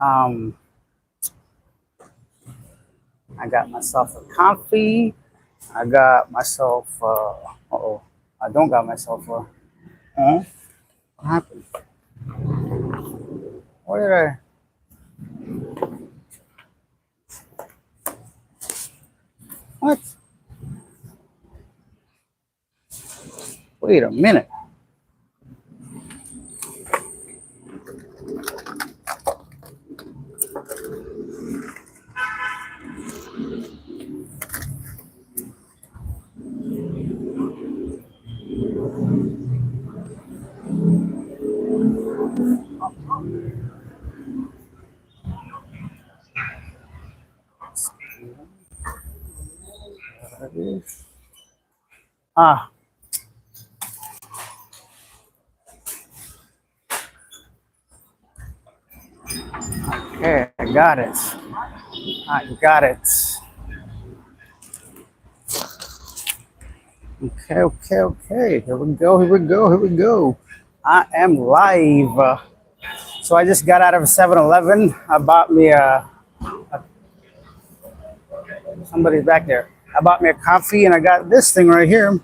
um, I got myself a coffee. I got myself, uh-oh, I don't got myself a, what happened? What did I, what? Wait a minute. Ah, okay, I got it. I got it. Okay. Here we go. I am live. So I just got out of 7-Eleven. I bought me somebody's back there. I bought me a coffee and I got this thing right here.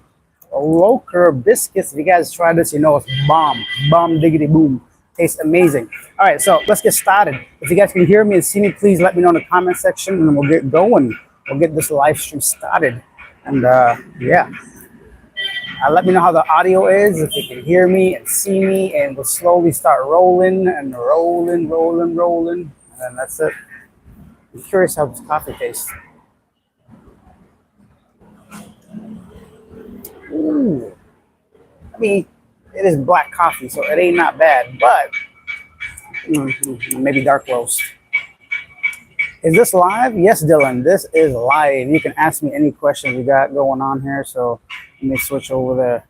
Local biscuits. If you guys try this, you know it's bomb. Bomb diggity boom. Tastes amazing. All right, so let's get started. If you guys can hear me and see me, please let me know in the comment section and we'll get going. We'll get this live stream started. And yeah. Let me know how the audio is, if you can hear me and see me, and we'll slowly start rolling and rolling. And then that's it. I'm curious how this coffee tastes. Ooh. I mean, it is black coffee, so it ain't not bad, but maybe dark roast. Is this live? Yes, Dylan, this is live. You can ask me any questions you got going on here, so let me switch over there.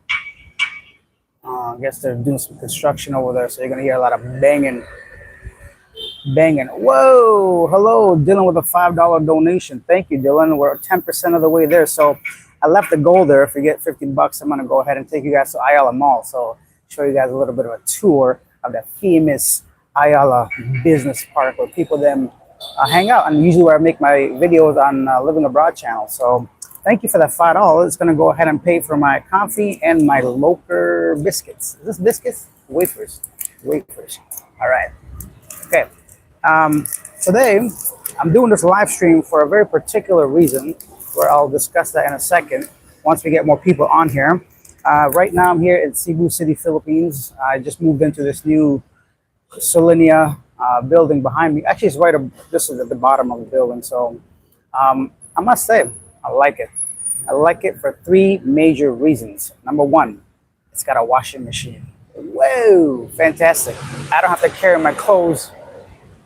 I guess they're doing some construction over there, so you're going to hear a lot of banging. Whoa, hello, Dylan with a $5 donation. Thank you, Dylan. We're 10% of the way there. So I left the goal there. If you get 50 bucks, I'm going to go ahead and take you guys to Ayala Mall. So show you guys a little bit of a tour of the famous Ayala Business Park where people then hang out. And usually where I make my videos on Living Abroad channel. So thank you for that $5. It's going to go ahead and pay for my coffee and my local biscuits. Is this biscuits? Wafers. All right. Okay. Today, I'm doing this live stream for a very particular reason, where I'll discuss that in a second once we get more people on here. Right now, I'm here in Cebu City, Philippines. I just moved into this new Solinia building behind me. Actually, it's this is at the bottom of the building. So I must say, I like it. I like it for three major reasons. Number one, it's got a washing machine. Whoa, fantastic. I don't have to carry my clothes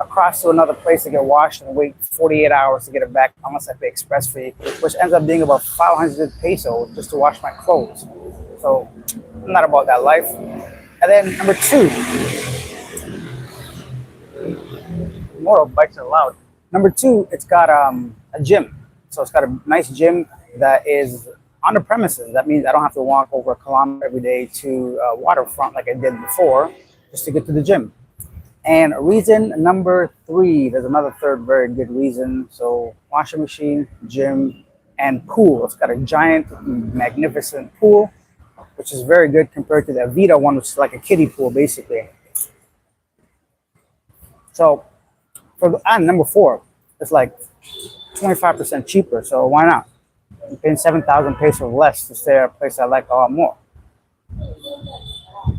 across to another place to get washed and wait 48 hours to get it back unless I pay express fee, which ends up being about 500 pesos just to wash my clothes. So I'm not about that life. And then number two, motorbikes are loud. Number two, it's got a gym. So it's got a nice gym that is on the premises. That means I don't have to walk over a kilometer every day to waterfront like I did before just to get to the gym. And reason number three, there's another third very good reason. So washing machine, gym, and pool. It's got a giant, magnificent pool, which is very good compared to the Avita one, which is like a kiddie pool, basically. So and number four, it's like 25% cheaper. So why not? I'm paying 7,000 pesos less to stay at a place I like a lot more.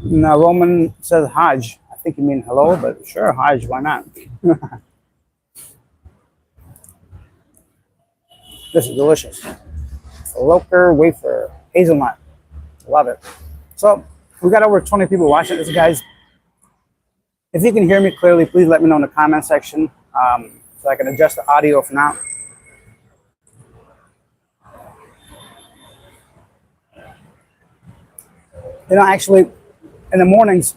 Now, Roman says Hajj. I think you mean hello, but sure, Hajj, why not? This is delicious. Local wafer, hazelnut. Love it. So we got over 20 people watching this, guys. If you can hear me clearly, please let me know in the comment section so I can adjust the audio for now. You know, actually, in the mornings,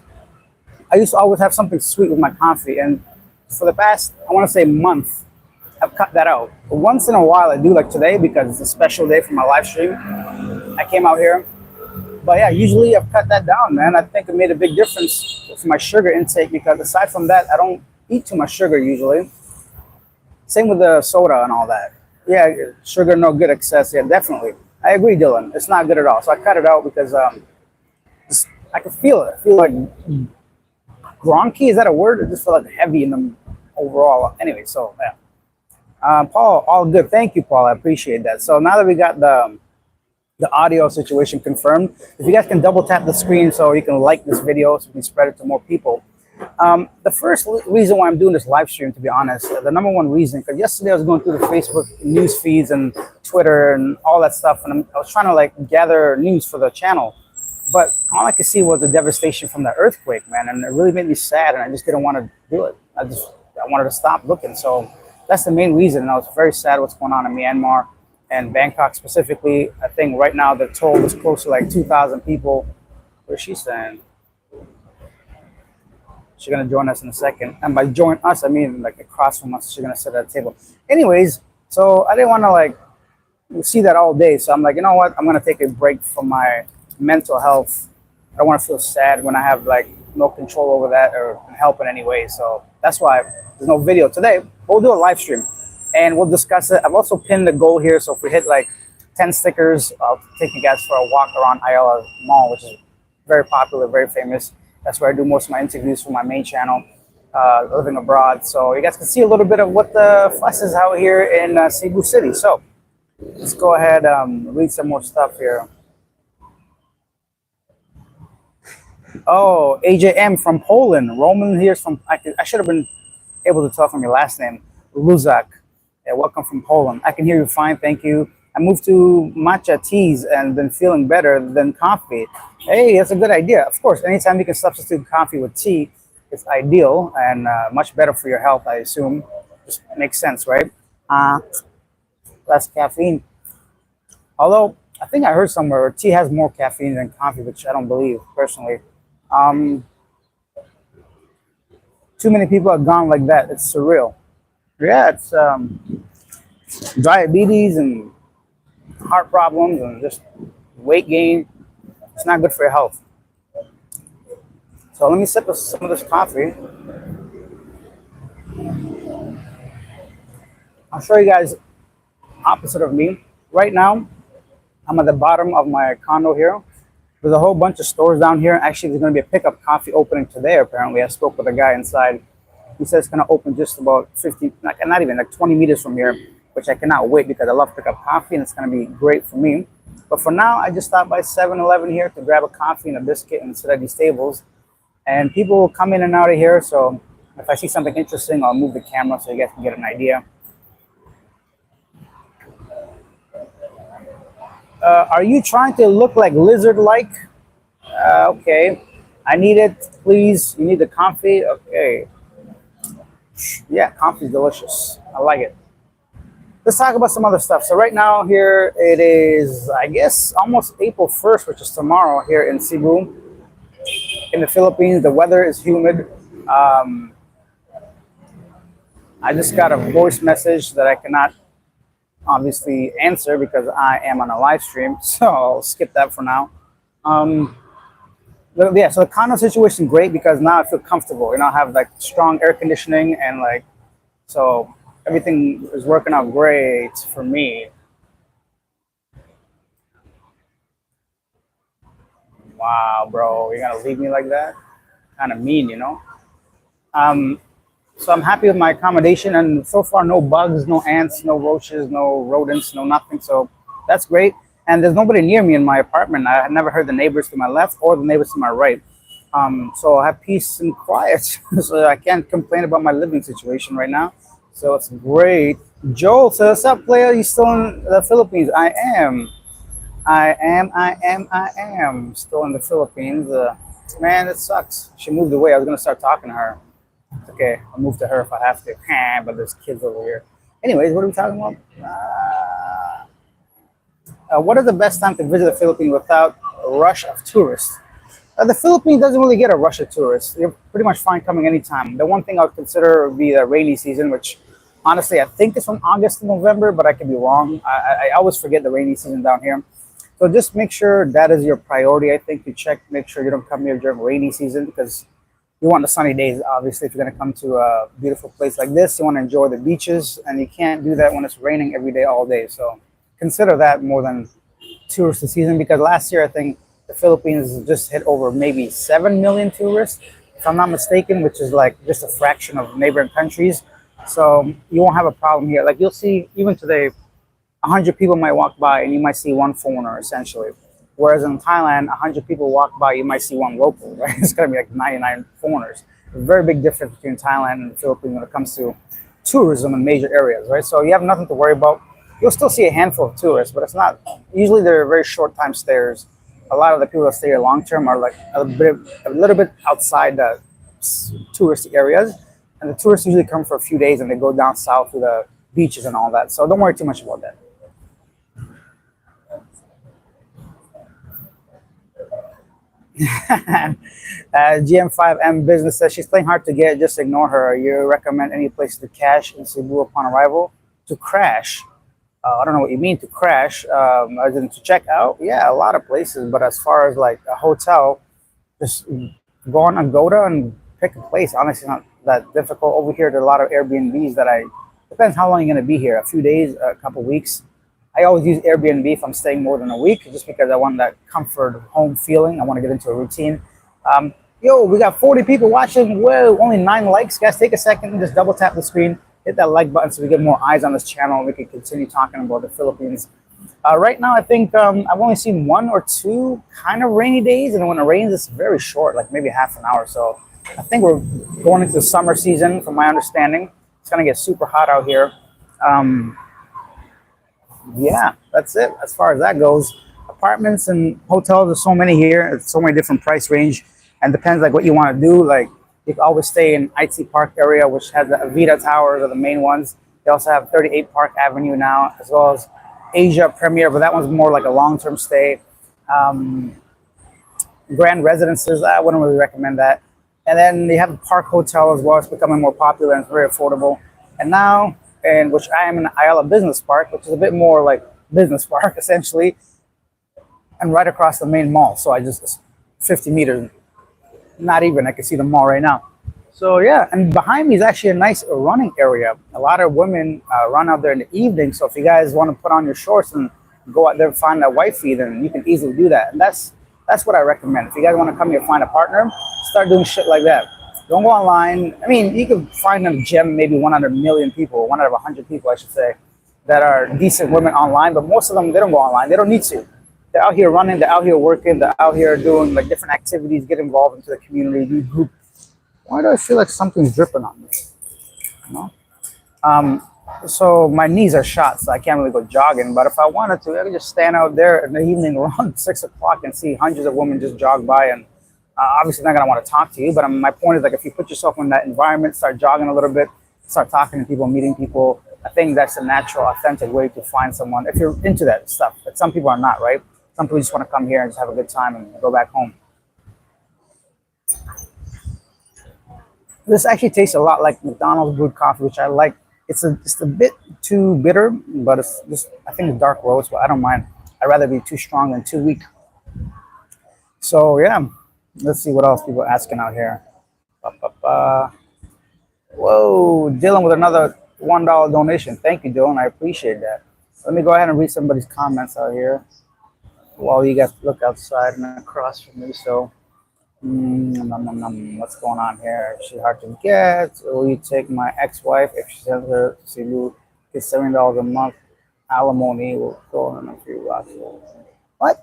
I used to always have something sweet with my coffee. And for the past, I want to say month, I've cut that out. But once in a while, I do, like today, because it's a special day for my live stream. I came out here. But yeah, usually I've cut that down, man. I think it made a big difference for my sugar intake because aside from that, I don't eat too much sugar usually. Same with the soda and all that. Yeah, sugar no good, excess. Yeah, definitely. I agree, Dylan. It's not good at all. So I cut it out because I can feel it. I feel like gronky. Is that a word? It just feel like heavy in them overall. Anyway, so yeah. Paul, all good. Thank you, Paul. I appreciate that. So now that we got the audio situation confirmed, if you guys can double tap the screen so you can like this video so we can spread it to more people. The first reason why I'm doing this live stream, to be honest, the number one reason, because yesterday I was going through the Facebook news feeds and Twitter and all that stuff, and I was trying to like gather news for the channel, but all I could see was the devastation from the earthquake, man, and it really made me sad, and I just didn't want to do it. I wanted to stop looking, so that's the main reason, and I was very sad what's going on in Myanmar and Bangkok specifically. I think right now the toll is close to like 2,000 people. Where's she saying? She's gonna join us in a second, and by join us, I mean like across from us. She's gonna sit at a table. Anyways, so I didn't want to like see that all day, so I'm like, you know what? I'm gonna take a break from my mental health. I don't want to feel sad when I have like no control over that or help in any way. So that's why there's no video today. We'll do a live stream and we'll discuss it. I've also pinned the goal here, so if we hit like 10 stickers, I'll take you guys for a walk around Ayala Mall, which is very popular, very famous. That's where I do most of my interviews for my main channel, Living Abroad. So you guys can see a little bit of what the fuss is out here in Cebu City. So let's go ahead read some more stuff here. Oh, AJM from Poland. Roman here's from, I should have been able to tell from your last name, Luzak. Yeah, welcome from Poland. I can hear you fine, thank you. I moved to matcha teas and been feeling better than coffee. Hey, that's a good idea. Of course, anytime you can substitute coffee with tea, it's ideal and much better for your health, I assume. Just makes sense, right? Less caffeine. Although, I think I heard somewhere tea has more caffeine than coffee, which I don't believe, personally. Too many people have gone like that. It's surreal. Yeah, it's diabetes and heart problems and just weight gain. It's not good for your health. So let me sip some of this coffee. I'll show you guys opposite of me. Right now, I'm at the bottom of my condo here. There's a whole bunch of stores down here. Actually, there's going to be a pickup coffee opening today, apparently. I spoke with a guy inside. He says it's going to open just about 50, not even, like 20 meters from here, which I cannot wait because I love pickup coffee and it's going to be great for me. But for now, I just stopped by 7-Eleven here to grab a coffee and a biscuit and sit at these tables. And people will come in and out of here. So if I see something interesting, I'll move the camera so you guys can get an idea. Are you trying to look like lizard-like? Okay. I need it, please. You need the coffee? Okay. Yeah, coffee's delicious. I like it. Let's talk about some other stuff. So right now here it is, I guess, almost April 1st, which is tomorrow here in Cebu, in the Philippines. The weather is humid. I just got a voice message that I cannot obviously answer because I am on a live stream, so I'll skip that for now. Yeah, so the condo situation great because now I feel comfortable. You know, I have like strong air conditioning and like, so everything is working out great for me. Wow, bro, you're gonna leave me like that? Kind of mean, you know? So I'm happy with my accommodation, and so far no bugs, no ants, no roaches, no rodents, no nothing. So that's great. And there's nobody near me in my apartment. I never heard the neighbors to my left or the neighbors to my right. So I have peace and quiet. So I can't complain about my living situation right now. So it's great. Joel, so what's up, player? You still in the Philippines? I am still in the Philippines. Man, it sucks. She moved away. I was gonna start talking to her. Okay, I'll move to her if I have to. But there's kids over here. Anyways, what are we talking about? What is the best time to visit the Philippines without a rush of tourists? The Philippines doesn't really get a rush of tourists. You're pretty much fine coming anytime. The one thing I would consider would be the rainy season, which honestly I think is from August to November, but I could be wrong. I always forget the rainy season down here. So just make sure that is your priority. I think to check, make sure you don't come here during rainy season because You want the sunny days, obviously, if you're going to come to a beautiful place like this. You want to enjoy the beaches, and you can't do that when it's raining every day, all day. So consider that more than touristy season, because last year I think the Philippines just hit over maybe 7 million tourists, if I'm not mistaken, which is like just a fraction of neighboring countries. So you won't have a problem here. Like you'll see, even today, 100 people might walk by and you might see one foreigner essentially. Whereas in Thailand, 100 people walk by, you might see one local, right? It's going to be like 99 foreigners. There's a very big difference between Thailand and the Philippines when it comes to tourism in major areas, right? So you have nothing to worry about. You'll still see a handful of tourists, but it's not, usually they're very short time stayers. A lot of the people that stay here long term are like a little bit outside the touristy areas. And the tourists usually come for a few days and they go down south to the beaches and all that. So don't worry too much about that. GM5M Business says she's playing hard to get. Just ignore her. You recommend any place to cash in Cebu upon arrival? To crash? I don't know what you mean to crash. As in to check out? Yeah, a lot of places. But as far as like a hotel, just go on Agoda and pick a place. Honestly, not that difficult. Over here, there are a lot of Airbnbs that depends how long you're going to be here. A few days, a couple weeks. I always use Airbnb if I'm staying more than a week, just because I want that comfort home feeling. I want to get into a routine. Yo, we got 40 people watching. Whoa, only 9 likes. Guys, take a second and just double tap the screen. Hit that like button so we get more eyes on this channel and we can continue talking about the Philippines. Right now, I think I've only seen 1 or 2 kind of rainy days. And when it rains, it's very short, like maybe half an hour. So I think we're going into the summer season, from my understanding. It's going to get super hot out here. Yeah, that's it as far as that goes. Apartments and hotels, there's so many here. It's so many different price range, and depends like what you want to do. Like you can always stay in IT Park area, which has the Avida Towers are the main ones. They also have 38 Park Avenue now, as well as Asia Premier, but that one's more like a long-term stay. Grand Residences, I wouldn't really recommend that. And then they have the Park Hotel as well. It's becoming more popular and it's very affordable. And now, and which I am in Ayala Business Park, which is a bit more like business park essentially, and right across the main mall. So I just 50 meters, not even. I can see the mall right now. So yeah, and behind me is actually a nice running area. A lot of women run out there in the evening. So if you guys want to put on your shorts and go out there and find that wifey, then you can easily do that. And that's what I recommend. If you guys want to come here and find a partner, start doing shit like that. Don't go online. I mean, you can find a gem, maybe 1 out of a million people, 1 out of 100 people, I should say, that are decent women online. But most of them, they don't go online. They don't need to. They're out here running. They're out here working. They're out here doing like different activities, get involved into the community, do group. Why do I feel like something's dripping on me? You know? So my knees are shot, so I can't really go jogging. But if I wanted to, I could just stand out there in the evening around 6 o'clock and see hundreds of women just jog by. And obviously not going to want to talk to you, but my point is like if you put yourself in that environment, start jogging a little bit, start talking to people, meeting people, I think that's a natural, authentic way to find someone if you're into that stuff. But some people are not, right? Some people just want to come here and just have a good time and go back home. This actually tastes a lot like McDonald's brewed coffee, which I like. It's a bit too bitter, but it's just, I think it's dark roast, but I don't mind. I'd rather be too strong than too weak. So yeah. Let's see what else people are asking out here. Whoa, Dylan with another $1 donation. Thank you, Dylan. I appreciate that. Let me go ahead and read somebody's comments out here while you guys look outside and across from me. So, what's going on here? She's hard to get. Will you take my ex-wife if she sends her to Cebu? Get $70 a month. Alimony will go in a few blocks. What?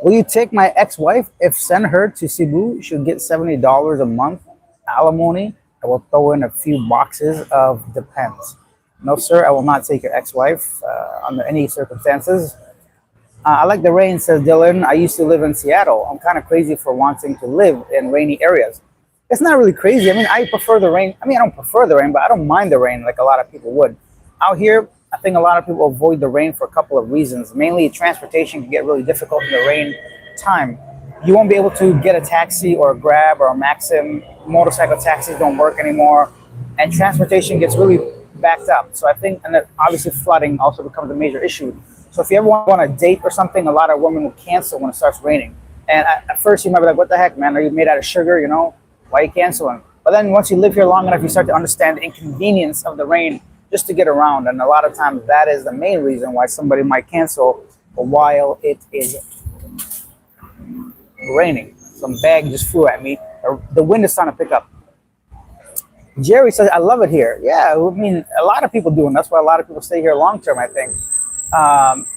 Will you take my ex-wife if send her to Cebu? She'll get $70 a month alimony. I will throw in a few boxes of depends. No, sir, I will not take your ex-wife under any circumstances. I like the rain, says Dylan. I used to live in Seattle. I'm kind of crazy for wanting to live in rainy areas. It's not really crazy. I mean, I prefer the rain. I mean, I don't prefer the rain, but I don't mind the rain like a lot of people would. Out here, I think a lot of people avoid the rain for a couple of reasons. Mainly, transportation can get really difficult in the rain time. You won't be able to get a taxi or a Grab or a Maxim. Motorcycle taxis don't work anymore. And transportation gets really backed up. So I think, and then obviously flooding also becomes a major issue. So if you ever want on a date or something, a lot of women will cancel when it starts raining. And at first you might be like, what the heck, man? Are you made out of sugar, you know? Why are you canceling? But then once you live here long enough, you start to understand the inconvenience of the rain just to get around. And a lot of times that is the main reason why somebody might cancel while it is raining. Some bag just flew at me. The wind is starting to pick up. Jerry says, I love it here. Yeah, I mean, a lot of people do, and that's why a lot of people stay here long term, I think.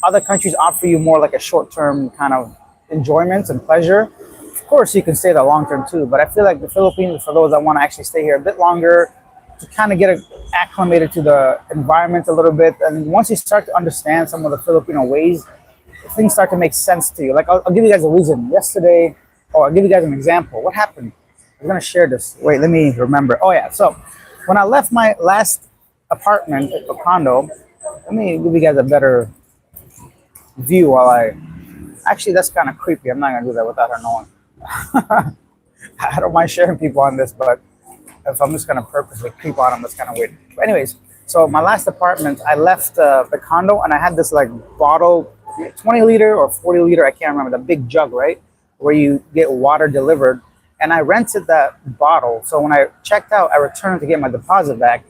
Other countries offer you more like a short term kind of enjoyment and pleasure. Of course, you can stay there long term too, but I feel like the Philippines, for those that want to actually stay here a bit longer, to kind of get acclimated to the environment a little bit. And once you start to understand some of the Filipino ways, things start to make sense to you. Like, I'll give you guys a reason. Yesterday, or I'll give you guys an example. What happened? I'm going to share this. Wait, let me remember. Oh, yeah. So when I left my last apartment or condo, let me give you guys a better view while I... Actually, that's kind of creepy. I'm not going to do that without her knowing. I don't mind sharing people on this, but if I'm just going to purposely creep on them, that's kind of weird. But anyways, so my last apartment, I left the condo, and I had this like bottle, 20 liter or 40 liter, I can't remember, the big jug, right? Where you get water delivered. And I rented that bottle. So when I checked out, I returned to get my deposit back.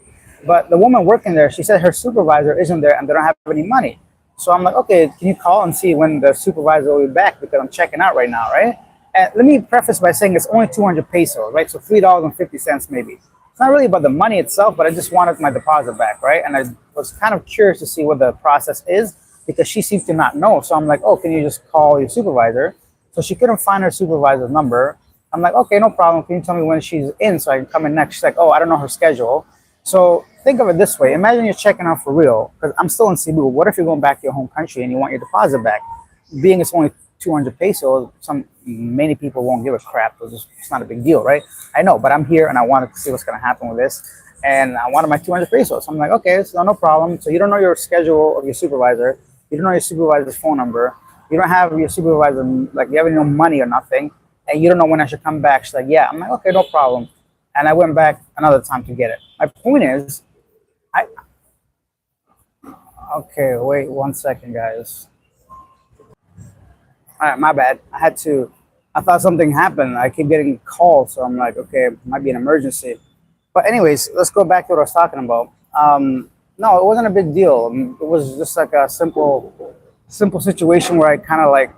But the woman working there, she said her supervisor isn't there and they don't have any money. So I'm like, okay, can you call and see when the supervisor will be back, because I'm checking out right now, right? And let me preface by saying it's only 200 pesos, right? So $3.50 maybe. It's not really about the money itself, but I just wanted my deposit back, right? And I was kind of curious to see what the process is, because she seems to not know. So I'm like, oh, can you just call your supervisor? So she couldn't find her supervisor's number. I'm like, okay, no problem. Can you tell me when she's in so I can come in next? She's like, oh, I don't know her schedule. So think of it this way. Imagine you're checking out for real, because I'm still in Cebu. What if you're going back to your home country and you want your deposit back? Being it's only 200 pesos, many people won't give a crap. It's not a big deal, right? I know, but I'm here and I wanted to see what's going to happen with this. And I wanted my 200 pesos. So I'm like, okay, so no problem. So you don't know your schedule of your supervisor. You don't know your supervisor's phone number. You don't have your supervisor, like you have no money or nothing. And you don't know when I should come back. She's like, yeah. I'm like, okay, no problem. And I went back another time to get it. My point is, okay, wait 1 second, guys. All right, my bad. I thought something happened. I keep getting calls, so I'm like, okay, it might be an emergency. But anyways, let's go back to what I was talking about. No, it wasn't a big deal. It was just like a simple situation where I kind of like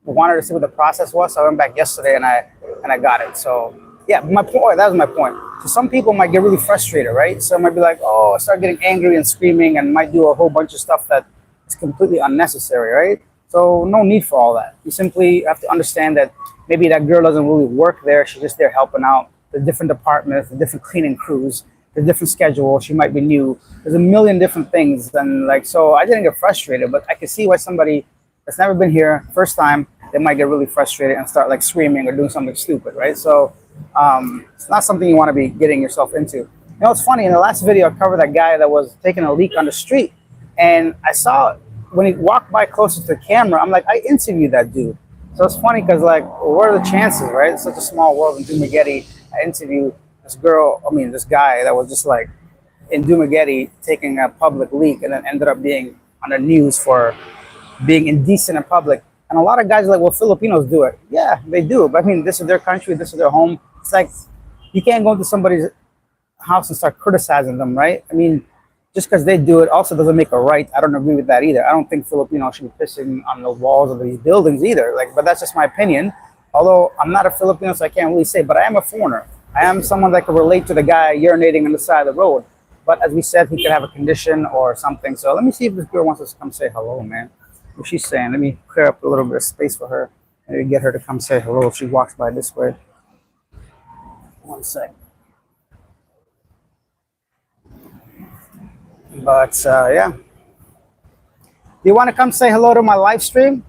wanted to see what the process was. So I went back yesterday and I got it. So yeah, my point, that was my point. So some people might get really frustrated, right? Some might be like, oh, start getting angry and screaming and might do a whole bunch of stuff that is completely unnecessary, right? So no need for all that. You simply have to understand that maybe that girl doesn't really work there. She's just there helping out the different departments, the different cleaning crews, the different schedule. She might be new. There's a million different things. And like, so I didn't get frustrated, but I could see why somebody that's never been here, first time, they might get really frustrated and start like screaming or doing something stupid, right? So it's not something you want to be getting yourself into. You know, it's funny, in the last video, I covered that guy that was taking a leak on the street. And I saw when he walked by closer to the camera, I'm like, I interviewed that dude. So it's funny because like, what are the chances, right? It's such a small world in Dumaguete. I interviewed this guy that was just like in Dumaguete taking a public leak and then ended up being on the news for being indecent in public. And a lot of guys are like, well, Filipinos do it. Yeah, they do. But I mean, this is their country. This is their home. It's like, you can't go into somebody's house and start criticizing them, right? I mean, just because they do it also doesn't make it right. I don't agree with that either. I don't think Filipinos should be pissing on the walls of these buildings either. Like, but that's just my opinion. Although I'm not a Filipino, so I can't really say, but I am a foreigner. I am someone that can relate to the guy urinating on the side of the road. But as we said, he could have a condition or something. So let me see if this girl wants us to come say hello, man. What she's saying. Let me clear up a little bit of space for her. Maybe get her to come say hello if she walks by this way. 1 sec. But yeah. You want to come say hello to my live stream?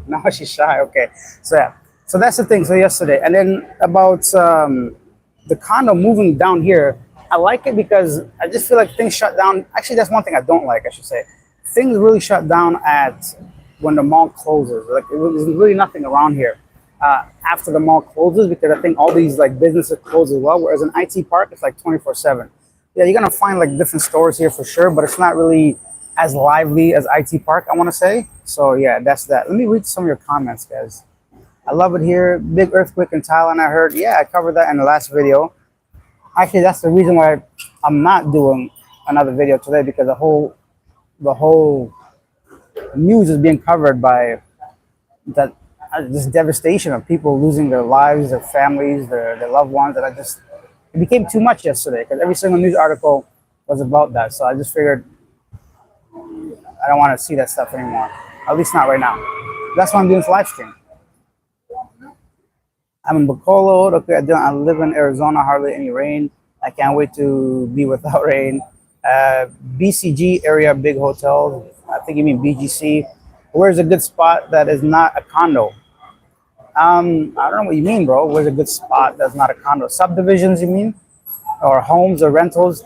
No, she's shy. Okay. So yeah. So that's the thing. So yesterday. And then about the condo moving down here, I like it because I just feel like things shut down. Actually, that's one thing I don't like, I should say. Things really shut down at when the mall closes. Like there's really nothing around here after the mall closes, because I think all these like businesses close as well. Whereas an IT park, it's like 24/7. Yeah, you're gonna find like different stores here for sure, but it's not really as lively as IT park, I want to say. So yeah, that's that. Let me read some of your comments, guys. I love it here. Big earthquake in Thailand, I heard. Yeah, I covered that in the last video. Actually, that's the reason why I'm not doing another video today, because the whole news is being covered by that this devastation of people losing their lives, their families, their loved ones, and it became too much yesterday because every single news article was about that. So I just figured I don't want to see that stuff anymore. At least not right now. That's why I'm doing this live stream. I'm in Bacolo. Okay, I live in Arizona. Hardly any rain. I can't wait to be without rain. BCG area, big hotels. I think you mean BGC. Where's a good spot that is not a condo? I don't know what you mean, bro. Where's a good spot that's not a condo? Subdivisions, you mean? Or homes or rentals?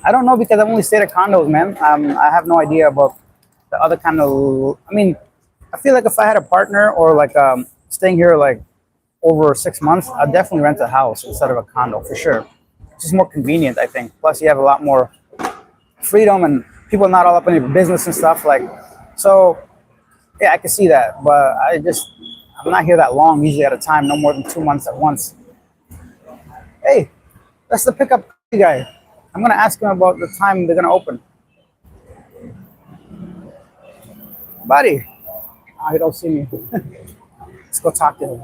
I don't know, because I've only stayed at condos, man. I have no idea about the other kind of. I mean, I feel like if I had a partner or like staying here like over 6 months, I'd definitely rent a house instead of a condo for sure. It's just more convenient, I think. Plus, you have a lot more freedom and people are not all up in your business and stuff. Like, so yeah, I can see that, but I'm not here that long, usually at a time, no more than 2 months at once. Hey, that's the pickup guy. I'm gonna ask him about the time they're gonna open. Buddy, oh, he don't see me. Let's go talk to him.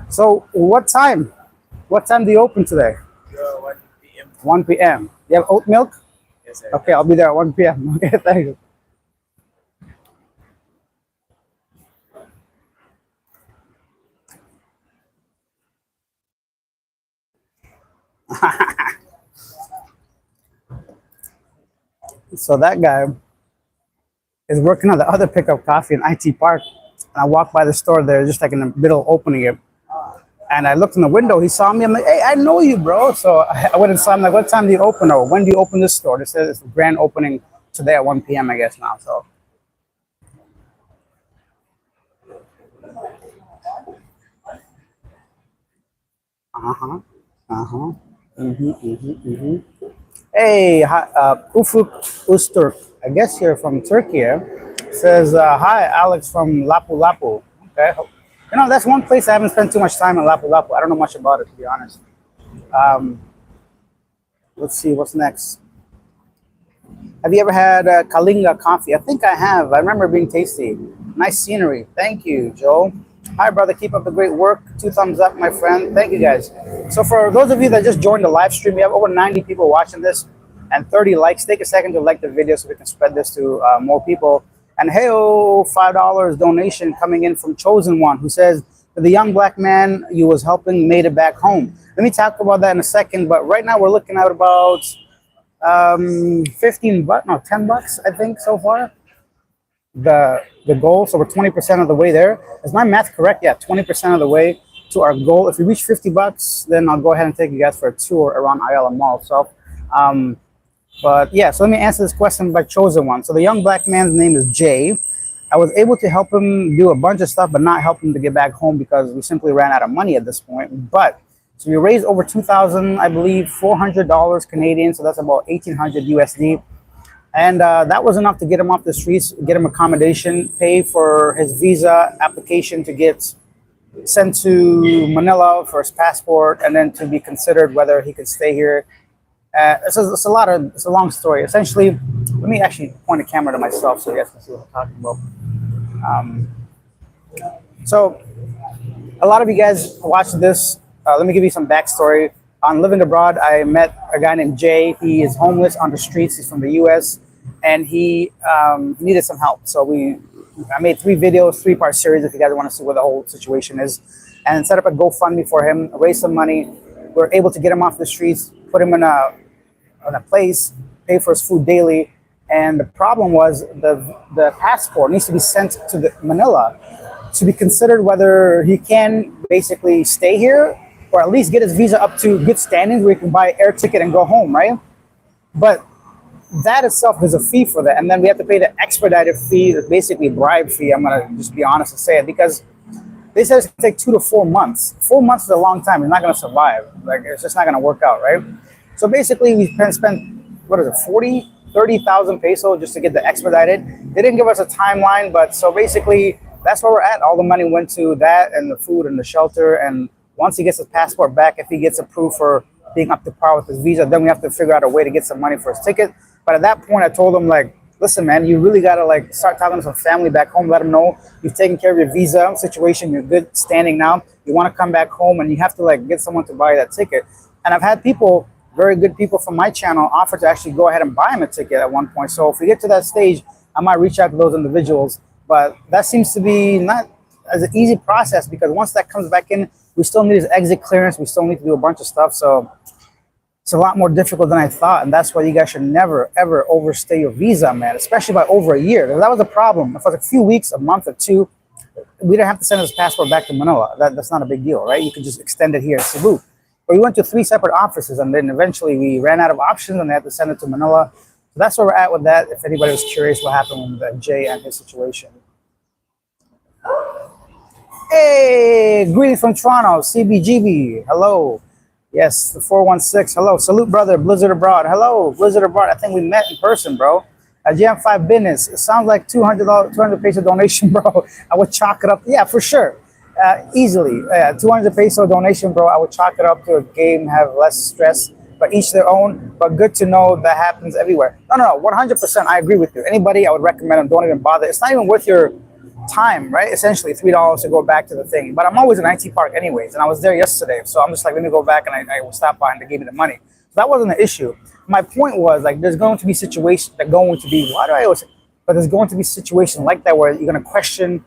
So, what time? What time do you open today? 1 p.m. 1 p.m. You have oat milk? Yes, sir. Okay, I'll be there at 1 p.m. Okay, thank you. So that guy is working on the other pickup coffee in IT Park. And I walked by the store there, just like in the middle of opening it. And I looked in the window. He saw me. I'm like, hey, I know you, bro. So I went and saw him. Like, what time do you open? Or when do you open this store? They said it's grand opening today at 1 p.m. I guess now. So. Hey, Ufuk Usturk. I guess you're from Turkey. Eh? Says, hi, Alex from Lapu Lapu. Okay. You know, that's one place I haven't spent too much time in Lapu Lapu. I don't know much about it, to be honest. Um, let's see, what's next? Have you ever had Kalinga coffee? I think I have. I remember it being tasty. Nice scenery. Thank you, Joe. Hi, brother. Keep up the great work. 2 thumbs up, my friend. Thank you, guys. So for those of you that just joined the live stream, we have over 90 people watching this and 30 likes. Take a second to like the video so we can spread this to more people. And hey, $5 donation coming in from Chosen One, who says, the young black man you was helping made it back home. Let me talk about that in a second. But right now we're looking at about 15 bucks, no, 10 bucks, I think, so far. The goal, so we're 20% of the way there. Is my math correct? Yeah, 20% of the way to our goal. If we reach 50 bucks, then I'll go ahead and take you guys for a tour around Ayala Mall. So, but yeah, so let me answer this question by Chosen One. So the young black man's name is Jay. I was able to help him do a bunch of stuff, but not help him to get back home because we simply ran out of money at this point. But so we raised over 2,000, I believe, $400 Canadian. So that's about 1,800 USD. And that was enough to get him off the streets, get him accommodation, pay for his visa application to get sent to Manila for his passport, and then to be considered whether he could stay here. It's a long story. Essentially, let me actually point a camera to myself so you guys can see what I'm talking about. So a lot of you guys watched this. Let me give you some backstory. On Living Abroad, I met a guy named Jay. He is homeless on the streets. He's from the U.S. and he needed some help. So I made 3 videos, 3-part series if you guys want to see what the whole situation is, and set up a GoFundMe for him, raise some money. We're able to get him off the streets, put him in a place, pay for his food daily. And the problem was the passport needs to be sent to Manila to be considered whether he can basically stay here or at least get his visa up to good standings where he can buy an air ticket and go home, right? But that itself, there's a fee for that. And then we have to pay the expedited fee, basically bribe fee. I'm going to just be honest and say it, because They said it's gonna take 2 to 4 months. 4 months is a long time. You're not gonna survive. Like it's just not gonna work out, right? So basically, we spent what is it, 30,000 pesos just to get the expedited. They didn't give us a timeline, but so basically, that's where we're at. All the money went to that and the food and the shelter. And once he gets his passport back, if he gets approved for being up to par with his visa, then we have to figure out a way to get some money for his ticket. But at that point, I told him like, listen, man, you really gotta like start talking to some family back home. Let them know you've taken care of your visa situation. You're good standing now. You want to come back home, and you have to like get someone to buy that ticket. And I've had people, very good people from my channel, offer to actually go ahead and buy him a ticket at one point. So if we get to that stage, I might reach out to those individuals. But that seems to be not as an easy process, because once that comes back in, we still need his exit clearance. We still need to do a bunch of stuff. So it's a lot more difficult than I thought, and that's why you guys should never, ever overstay your visa, man, especially by over a year. That was the problem. If it was a few weeks, a month or two, we didn't have to send his passport back to Manila. That's not a big deal, right? You could just extend it here in Cebu. But we went to 3 separate offices, and then eventually we ran out of options, and they had to send it to Manila. So that's where we're at with that, if anybody was curious what happened with Jay and his situation. Hey, greetings from Toronto, CBGB, hello. Yes, the 416. Hello. Salute, brother. Blizzard Abroad. Hello, Blizzard Abroad. I think we met in person, bro. GM5 Business. It sounds like $200 peso donation, bro. I would chalk it up. Yeah, for sure. Easily. 200 peso donation, bro. I would chalk it up to a game, have less stress, but each their own. But good to know that happens everywhere. No. 100%. I agree with you. Anybody, I would recommend them. Don't even bother. It's not even worth your time, right? Essentially $3 to go back to the thing. But I'm always in IT Park anyways, and I was there yesterday, so I'm just like, let me go back, and I will stop by, and they gave me the money. So that wasn't an issue. My point was like, there's going to be situations that there's going to be situations like that where you're going to question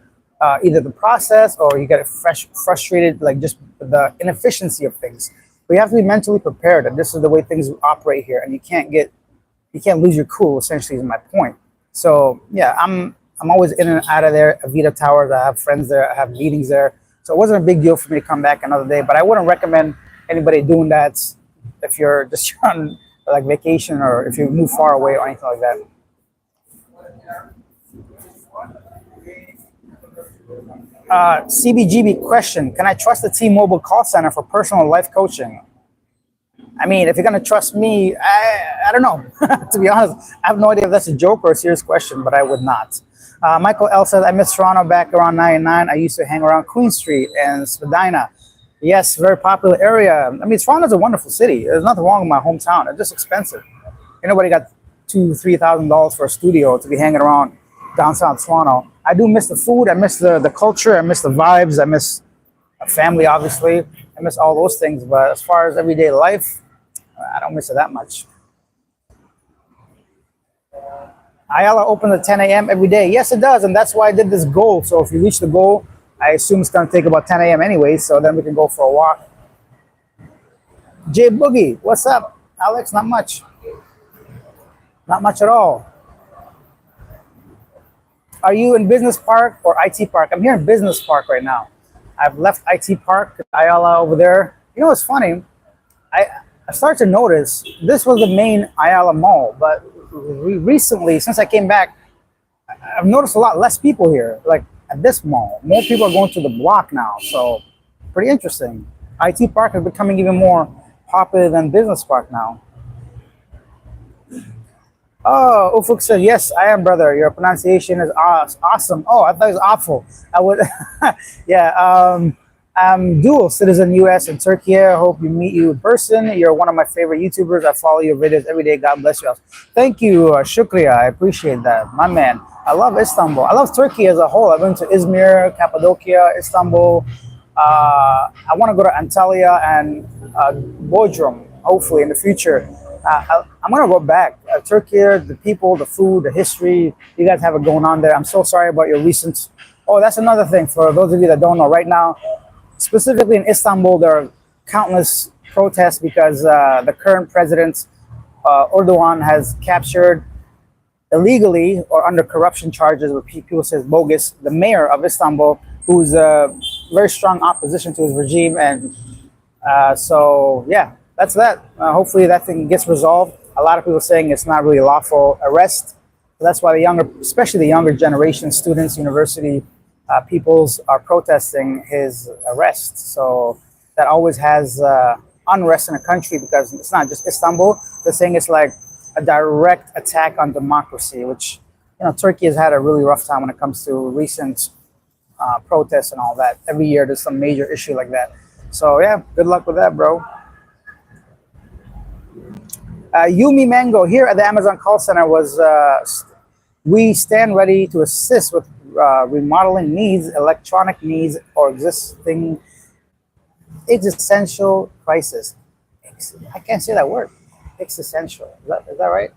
either the process, or you get frustrated, like just the inefficiency of things. But you have to be mentally prepared that this is the way things operate here, and you can't lose your cool, essentially, is my point. So yeah, I'm always in and out of there, Avita Towers. I have friends there. I have meetings there. So it wasn't a big deal for me to come back another day. But I wouldn't recommend anybody doing that if you're just on like vacation, or if you move far away or anything like that. CBGB question. Can I trust the T-Mobile call center for personal life coaching? I mean, if you're going to trust me, I don't know. To be honest, I have no idea if that's a joke or a serious question, but I would not. Michael L. says, I miss Toronto back around 99. I used to hang around Queen Street and Spadina. Yes, very popular area. I mean, Toronto's a wonderful city. There's nothing wrong with my hometown. It's just expensive. Nobody got $2,000-3,000 for a studio to be hanging around downtown Toronto. I do miss the food. I miss the culture. I miss the vibes. I miss family, obviously. I miss all those things. But as far as everyday life, I don't miss it that much. Ayala opens at 10 a.m. every day. Yes, it does, and that's why I did this goal. So if you reach the goal, I assume it's going to take about 10 a.m. anyway, so then we can go for a walk. Jay Boogie, what's up? Alex, not much. Not much at all. Are you in Business Park or IT Park? I'm here in Business Park right now. I've left IT Park, Ayala over there. You know what's funny? I started to notice this was the main Ayala Mall, but recently, since I came back, I've noticed a lot less people here, like at this mall. More people are going to the block now, so pretty interesting. IT Park is becoming even more popular than Business Park now. Oh, Ufuk said, yes, I am, brother. Your pronunciation is awesome. Oh, I thought it was awful. I would, yeah. I'm dual citizen, U.S. and Turkey. I hope you meet you in person. You're one of my favorite YouTubers. I follow your videos every day. God bless you. Thank you, Shukriya. I appreciate that, my man. I love Istanbul. I love Turkey as a whole. I've been to Izmir, Cappadocia, Istanbul. I want to go to Antalya and Bodrum, hopefully in the future. I'm going to go back. Turkey, the people, the food, the history. You guys have it going on there. I'm so sorry about your recent... Oh, that's another thing for those of you that don't know. Right now, specifically in Istanbul, there are countless protests because the current president, Erdogan, has captured illegally or under corruption charges, where people say bogus, the mayor of Istanbul, who's very strong opposition to his regime. And so, yeah, that's that. Hopefully that thing gets resolved. A lot of people saying it's not really lawful arrest. So that's why the younger, especially the younger generation, students, university peoples are protesting his arrest. So that always has unrest in a country because it's not just Istanbul. They're saying it's like a direct attack on democracy, which Turkey has had a really rough time when it comes to recent protests and all that. Every year there's some major issue like that. So yeah, good luck with that, bro. Yumi Mango here at the Amazon call center was we stand ready to assist with remodeling needs, electronic needs, or existential crisis. I can't say that word. Existential. Is that right?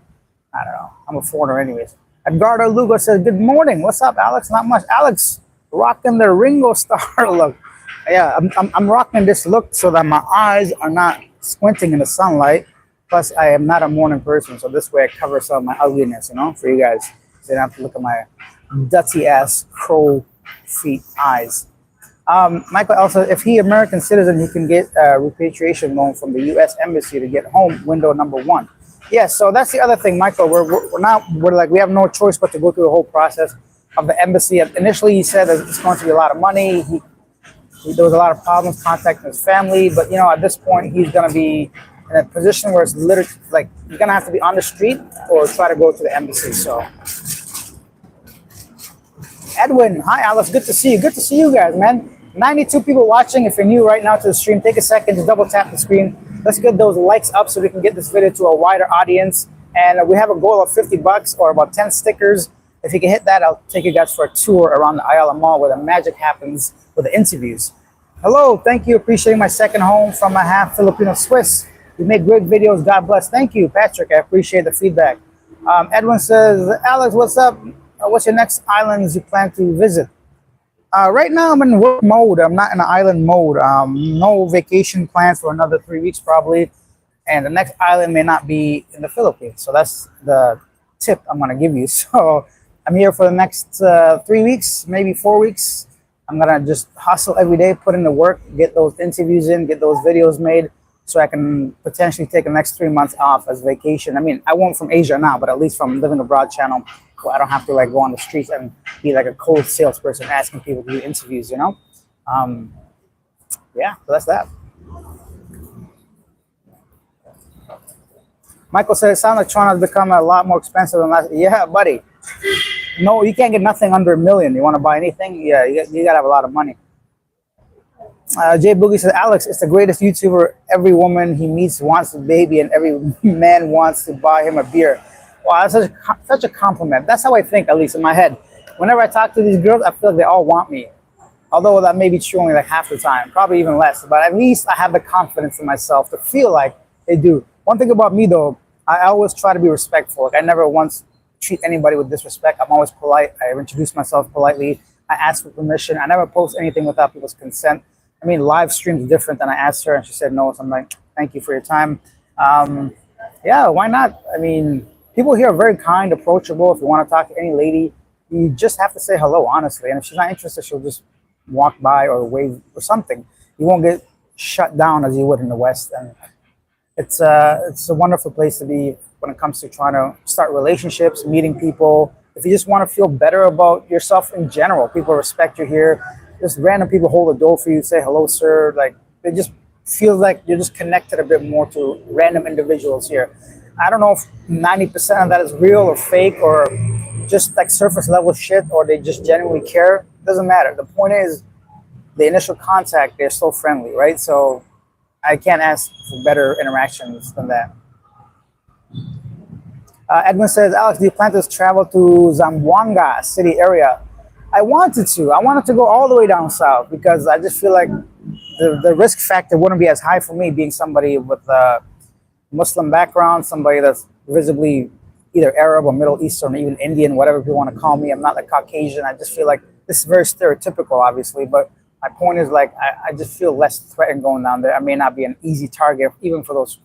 I don't know. I'm a foreigner anyways. Edgardo Lugo says, good morning. What's up, Alex? Not much. Alex rocking the Ringo Starr look. Yeah, I'm rocking this look so that my eyes are not squinting in the sunlight. Plus, I am not a morning person, so this way I cover some of my ugliness, for you guys. So you don't have to look at my dirty ass crow feet eyes. Michael also, if he American citizen, he can get a repatriation loan from the U.S. Embassy to get home. Window number 1. Yeah, so that's the other thing, Michael. We're like we have no choice but to go through the whole process of the embassy. Initially, he said that it's going to be a lot of money. There was a lot of problems contacting his family, but at this point, he's going to be in a position where it's literally like you're gonna have to be on the street or try to go to the embassy. So, Edwin, hi Alice, good to see you. Good to see you guys, man. 92 people watching. If you're new right now to the stream, take a second, just double tap the screen. Let's get those likes up so we can get this video to a wider audience. And we have a goal of $50 or about 10 stickers. If you can hit that, I'll take you guys for a tour around the Ayala Mall where the magic happens with the interviews. Hello, thank you. Appreciating my second home from my half Filipino Swiss. You make great videos. God bless. Thank you, Patrick. I appreciate the feedback. Edwin says, Alex, what's up? What's your next islands you plan to visit? Right now, I'm in work mode. I'm not in an island mode. No vacation plans for another 3 weeks probably. And the next island may not be in the Philippines. So that's the tip I'm going to give you. So I'm here for the next 3 weeks, maybe 4 weeks. I'm going to just hustle every day, put in the work, get those interviews in, get those videos made, so I can potentially take the next 3 months off as vacation. I mean, I won't from Asia now, but at least from Living Abroad channel, so I don't have to like go on the streets and be like a cold salesperson asking people to do interviews, Yeah, so that's that. Michael said, it sounds like Toronto has become a lot more expensive than last. Yeah, buddy. No, you can't get nothing under $1 million. You want to buy anything? Yeah, you got to have a lot of money. Jay Boogie says, Alex is the greatest YouTuber. Every woman he meets wants a baby and every man wants to buy him a beer. Wow, that's such a compliment. That's how I think, at least in my head. Whenever I talk to these girls, I feel like they all want me. Although that may be true only like half the time, probably even less. But at least I have the confidence in myself to feel like they do. One thing about me, though, I always try to be respectful. Like I never once treat anybody with disrespect. I'm always polite. I introduce myself politely. I ask for permission. I never post anything without people's consent. I mean, live stream's different than I asked her and she said no. So I'm like, thank you for your time. Yeah, why not? I mean, people here are very kind, approachable. If you want to talk to any lady, you just have to say hello, honestly. And if she's not interested, she'll just walk by or wave or something. You won't get shut down as you would in the West. And it's a wonderful place to be when it comes to trying to start relationships, meeting people. If you just want to feel better about yourself in general, people respect you here. Just random people hold the door for you, say hello, sir. Like it just feels like you're just connected a bit more to random individuals here. I don't know if 90% of that is real or fake or just like surface level shit or they just genuinely care. Doesn't matter. The point is the initial contact, they're so friendly, right? So I can't ask for better interactions than that. Edwin says, Alex, do you plan to travel to Zamboanga city area? I wanted to go all the way down south because I just feel like the risk factor wouldn't be as high for me being somebody with a Muslim background, somebody that's visibly either Arab or Middle Eastern, or even Indian, whatever you want to call me. I'm not like Caucasian. I just feel like this is very stereotypical, obviously, but my point is like I just feel less threatened going down there. I may not be an easy target, even for those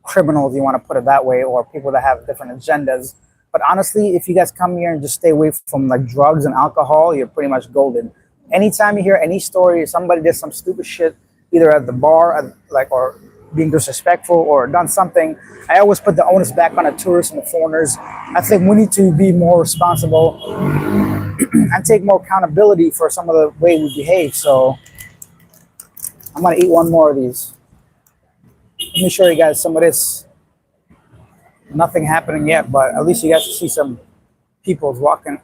criminals, you want to put it that way, or people that have different agendas. But honestly, if you guys come here and just stay away from like drugs and alcohol, you're pretty much golden. Anytime you hear any story, somebody did some stupid shit, either at the bar, or being disrespectful or done something, I always put the onus back on the tourists and the foreigners. I think we need to be more responsible and take more accountability for some of the way we behave. So I'm gonna eat one more of these. Let me show you guys some of this. Nothing happening yet, but at least you guys can see some people walking.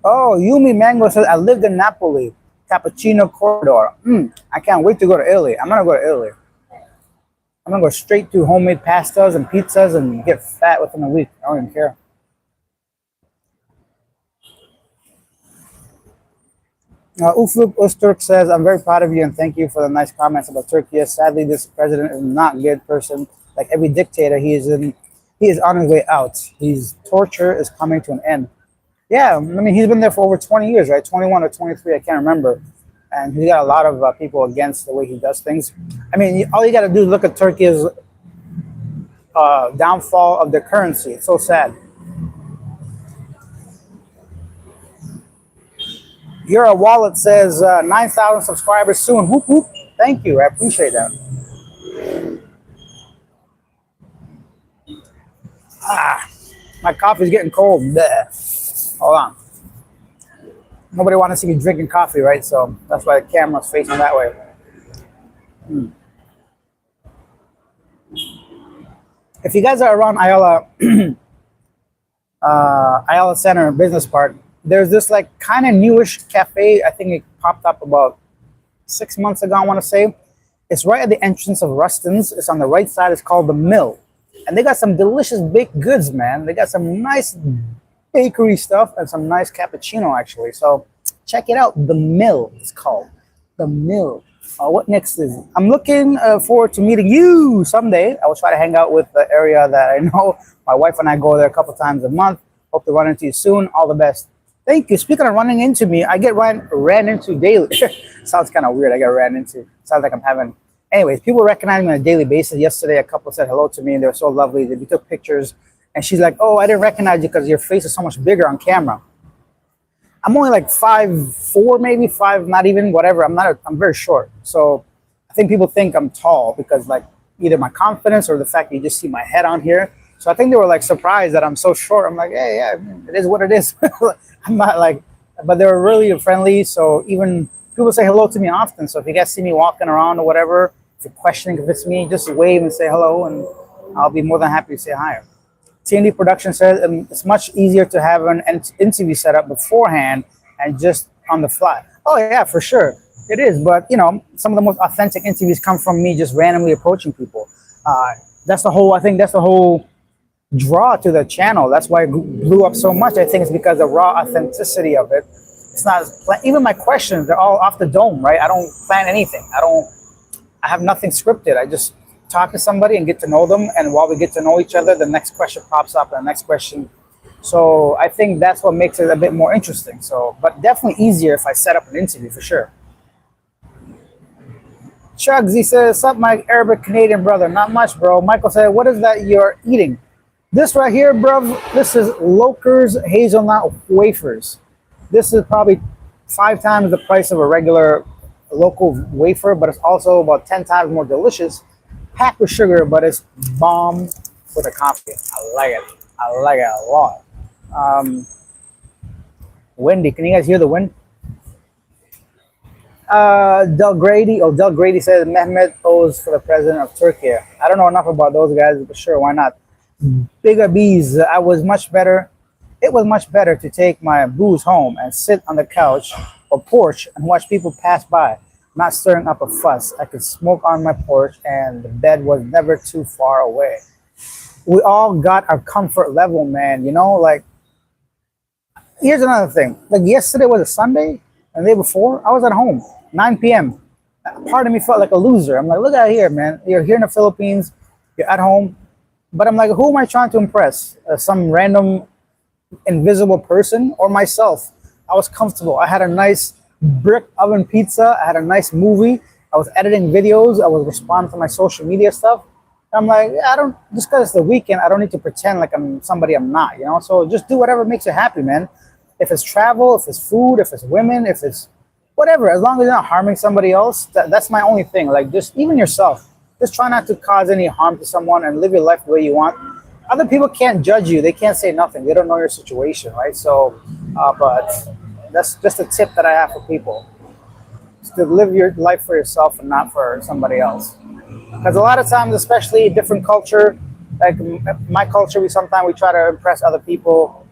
Oh, Yumi Mango says, I lived in Napoli, Cappuccino Corridor. I can't wait to go to Italy. I'm gonna go to Italy. I'm gonna go straight to homemade pastas and pizzas and get fat within a week. I don't even care. Ufuk Usturk says, I'm very proud of you and thank you for the nice comments about Turkey. Sadly, this president is not a good person. Like every dictator, he is on his way out. His torture is coming to an end. Yeah, I mean, he's been there for over 20 years, right? 21 or 23, I can't remember. And he's got a lot of people against the way he does things. I mean, all you got to do is look at Turkey's downfall of their currency. It's so sad. Your wallet says 9,000 subscribers soon. Whoop, whoop. Thank you. I appreciate that. My coffee's getting cold. Bleh. Hold on. Nobody wants to see me drinking coffee, right? So that's why the camera's facing that way. If you guys are around Ayala, Ayala Center Business Park, there's this like kind of newish cafe. I think it popped up about 6 months ago, I want to say. It's right at the entrance of Rustin's. It's on the right side. It's called The Mill. And they got some delicious baked goods, man. They got some nice bakery stuff and some nice cappuccino, actually. So check it out. The Mill, it's called. The Mill. What next is it? I'm looking forward to meeting you someday. I will try to hang out with the area that I know. My wife and I go there a couple times a month. Hope to run into you soon. All the best. Thank you. Speaking of running into me, I get ran into daily. Sounds kind of weird. I get ran into. Sounds like I'm having... Anyways, people recognize me on a daily basis. Yesterday, a couple said hello to me, and they were so lovely. We took pictures, and she's like, oh, I didn't recognize you because your face is so much bigger on camera. I'm only like 5'4", maybe 5, not even, whatever. I'm very short. So I think people think I'm tall because like either my confidence or the fact that you just see my head on here. So I think they were like surprised that I'm so short. I'm like, hey, yeah, it is what it is. I'm not like, but they were really friendly. So even people say hello to me often. So if you guys see me walking around or whatever, if you're questioning if it's me, just wave and say hello, and I'll be more than happy to say hi. TND Production says it's much easier to have an interview set up beforehand and just on the fly. Oh yeah, for sure. It is, but you know, some of the most authentic interviews come from me just randomly approaching people. That's the whole, I think that's the whole draw to the channel. That's why it blew up so much. I think it's because of the raw authenticity of it. It's not, even my questions, they're all off the dome, right? I don't plan anything. I have nothing scripted. I just talk to somebody and get to know them, and while we get to know each other, the next question pops up and the next question. So I think that's what makes it a bit more interesting. So, but definitely easier if I set up an interview for sure. Chugs, he says, "Sup, my Arabic Canadian brother?" Not much, bro. Michael said, "What is that you're eating?" This right here, bro, this is Loker's hazelnut wafers. This is probably 5 times the price of a regular local wafer, but it's also about 10 times more delicious. Packed with sugar, but it's bomb with a coffee. I like it. I like it a lot. Windy, can you guys hear the wind? Del Grady says Mehmet owes for the president of Turkey. I don't know enough about those guys, but sure, why not? Bigger bees. It was much better to take my booze home and sit on the couch or porch and watch people pass by, not stirring up a fuss. I could smoke on my porch and the bed was never too far away. We all got our comfort level, man. You know, like, here's another thing. Like yesterday was a Sunday, and the day before, I was at home, 9 p.m. Part of me felt like a loser. I'm like, look out here, man. You're here in the Philippines, you're at home. But I'm like, who am I trying to impress? Some random invisible person or myself? I was comfortable. I had a nice brick oven pizza. I had a nice movie. I was editing videos. I was responding to my social media stuff. I'm like, just because it's the weekend, I don't need to pretend like I'm somebody I'm not, you know? So just do whatever makes you happy, man. If it's travel, if it's food, if it's women, if it's whatever, as long as you're not harming somebody else, that's my only thing. Like, just even yourself, just try not to cause any harm to someone and live your life the way you want. Other people can't judge you, they can't say nothing, they don't know your situation, right? So but that's just a tip that I have for people, is to live your life for yourself and not for somebody else. Because a lot of times, especially different culture, like my culture, we try to impress other people,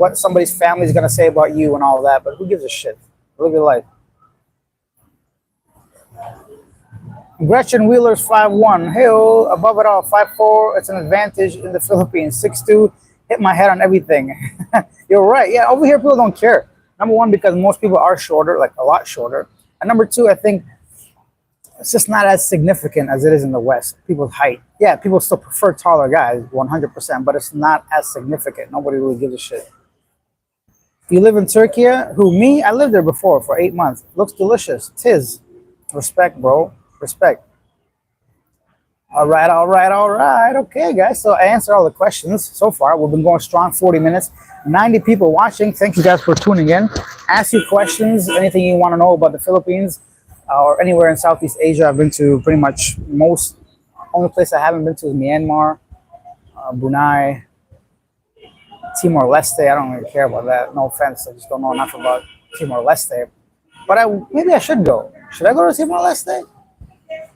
what somebody's family is going to say about you and all that, but who gives a shit? Live your life. Gretchen Wheeler's 5'1". Hey, above it all, 5'4". It's an advantage in the Philippines. 6'2". Hit my head on everything. You're right. Yeah, over here people don't care. Number one, because most people are shorter, like a lot shorter. And number two, I think it's just not as significant as it is in the West. People's height. Yeah, people still prefer taller guys, 100%, but it's not as significant. Nobody really gives a shit. You live in Turkey? Who, me? I lived there before for 8 months. Looks delicious. Tis. Respect, bro. Respect. All right, all right, all right. Okay, guys. So I answered all the questions so far. We've been going strong, 40 minutes. 90 people watching. Thank you guys for tuning in. Ask your questions, anything you want to know about the Philippines or anywhere in Southeast Asia. I've been to pretty much most. Only place I haven't been to is Myanmar, Brunei, Timor-Leste. I don't really care about that. No offense. I just don't know enough about Timor-Leste. But maybe I should go. Should I go to Timor-Leste?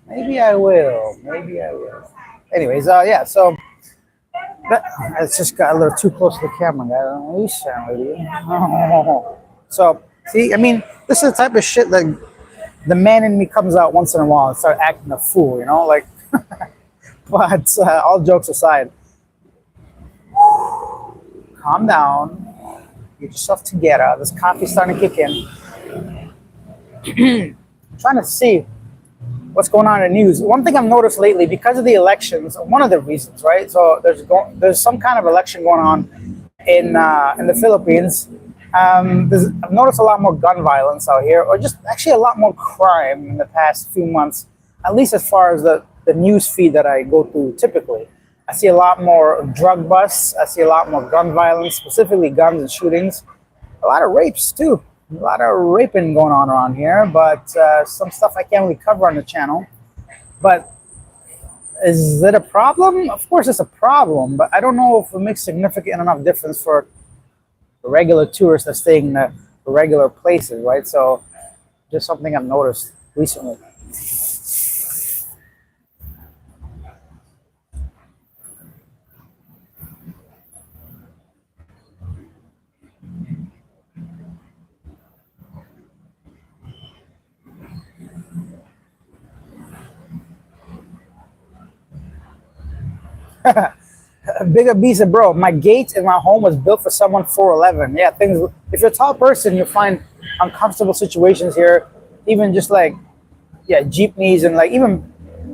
Maybe I will. Maybe I will. Anyways, yeah, so it's just got a little too close to the camera, guys. So, see, I mean, this is the type of shit that the man in me comes out once in a while and start acting a fool, you know? Like, but all jokes aside, calm down, get yourself together. This coffee's starting to kick in. Trying to see what's going on in the news. One thing I've noticed lately, because of the elections, one of the reasons, right? So there's some kind of election going on in the Philippines. I've noticed a lot more gun violence out here, or just actually a lot more crime in the past few months, at least as far as the news feed that I go through typically. I see a lot more drug busts. I see a lot more gun violence, specifically guns and shootings. A lot of rapes, too. A lot of raping going on around here, but some stuff I can't really cover on the channel. But is it a problem? Of course it's a problem, but I don't know if it makes significant enough difference for the regular tourists that's staying in the regular places, right? So just something I've noticed recently. Bigger beast, bro. My gate in my home was built for someone 4'11". Yeah, things. If you're a tall person, you find uncomfortable situations here. Even just like, yeah, jeepneys and like even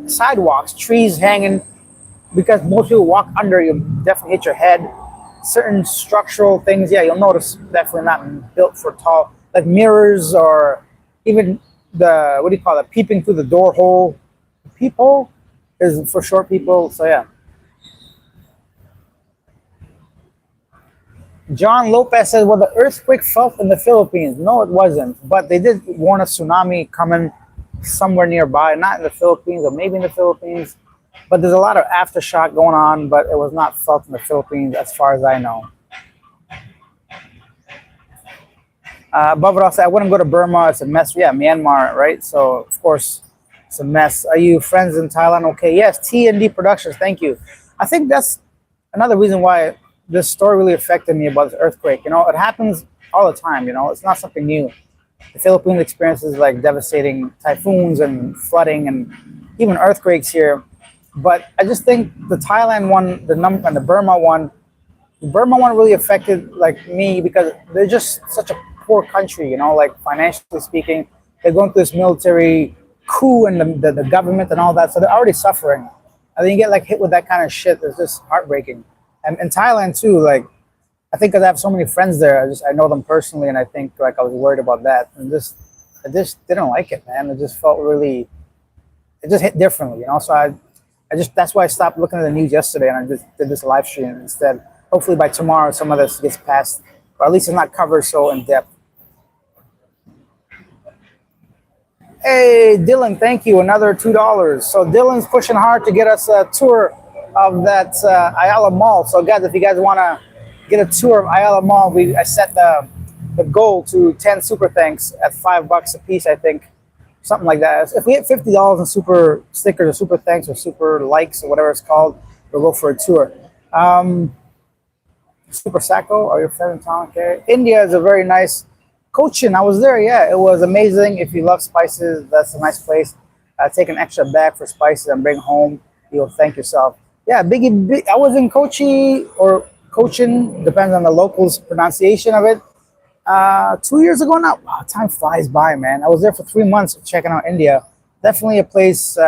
sidewalks, trees hanging, because most people walk under you, definitely hit your head. Certain structural things, yeah, you'll notice definitely not built for tall, like mirrors or even the, what do you call it, peeping through the door hole. Peephole is for short people, so yeah. John Lopez says, well, the earthquake felt in the Philippines. No, it wasn't. But they did warn a tsunami coming somewhere nearby, not in the Philippines or maybe in the Philippines. But there's a lot of aftershock going on, but it was not felt in the Philippines as far as I know. Above it all, I wouldn't go to Burma. It's a mess. Yeah, Myanmar, right? So, of course, it's a mess. Are you friends in Thailand? Okay, yes, T&D Productions, thank you. I think that's another reason why this story really affected me about this earthquake. You know, it happens all the time, you know, it's not something new. The Philippines experiences like devastating typhoons and flooding and even earthquakes here. But I just think the Thailand one, and the Burma one really affected like me because they're just such a poor country, you know, like financially speaking. They're going through this military coup and the government and all that, so they're already suffering. And then you get like hit with that kind of shit. It's just heartbreaking. And in Thailand too, like I think because I have so many friends there, I know them personally, and I think like I was worried about that, and I just didn't like it, man. It just felt really, it just hit differently, you know. So I just, that's why I stopped looking at the news yesterday, and I just did this live stream instead. Hopefully by tomorrow some of this gets passed, or at least it's not covered so in depth. Hey, Dylan, thank you. Another $2. So Dylan's pushing hard to get us a tour of that Ayala Mall. So guys, if you guys want to get a tour of Ayala Mall, I set the goal to 10 super thanks at $5 a piece, I think, something like that. If we hit $50 in super stickers or super thanks or super likes or whatever it's called, we'll go for a tour. Super Sacco, are you from town? Okay. India is a very nice. Cochin, I was there. Yeah, it was amazing. If you love spices, that's a nice place. Take an extra bag for spices and bring home. You'll thank yourself. Yeah, I was in Kochi or Cochin, depends on the locals' pronunciation of it. 2 years ago now. Wow, time flies by, man. I was there for 3 months checking out India. Definitely a place.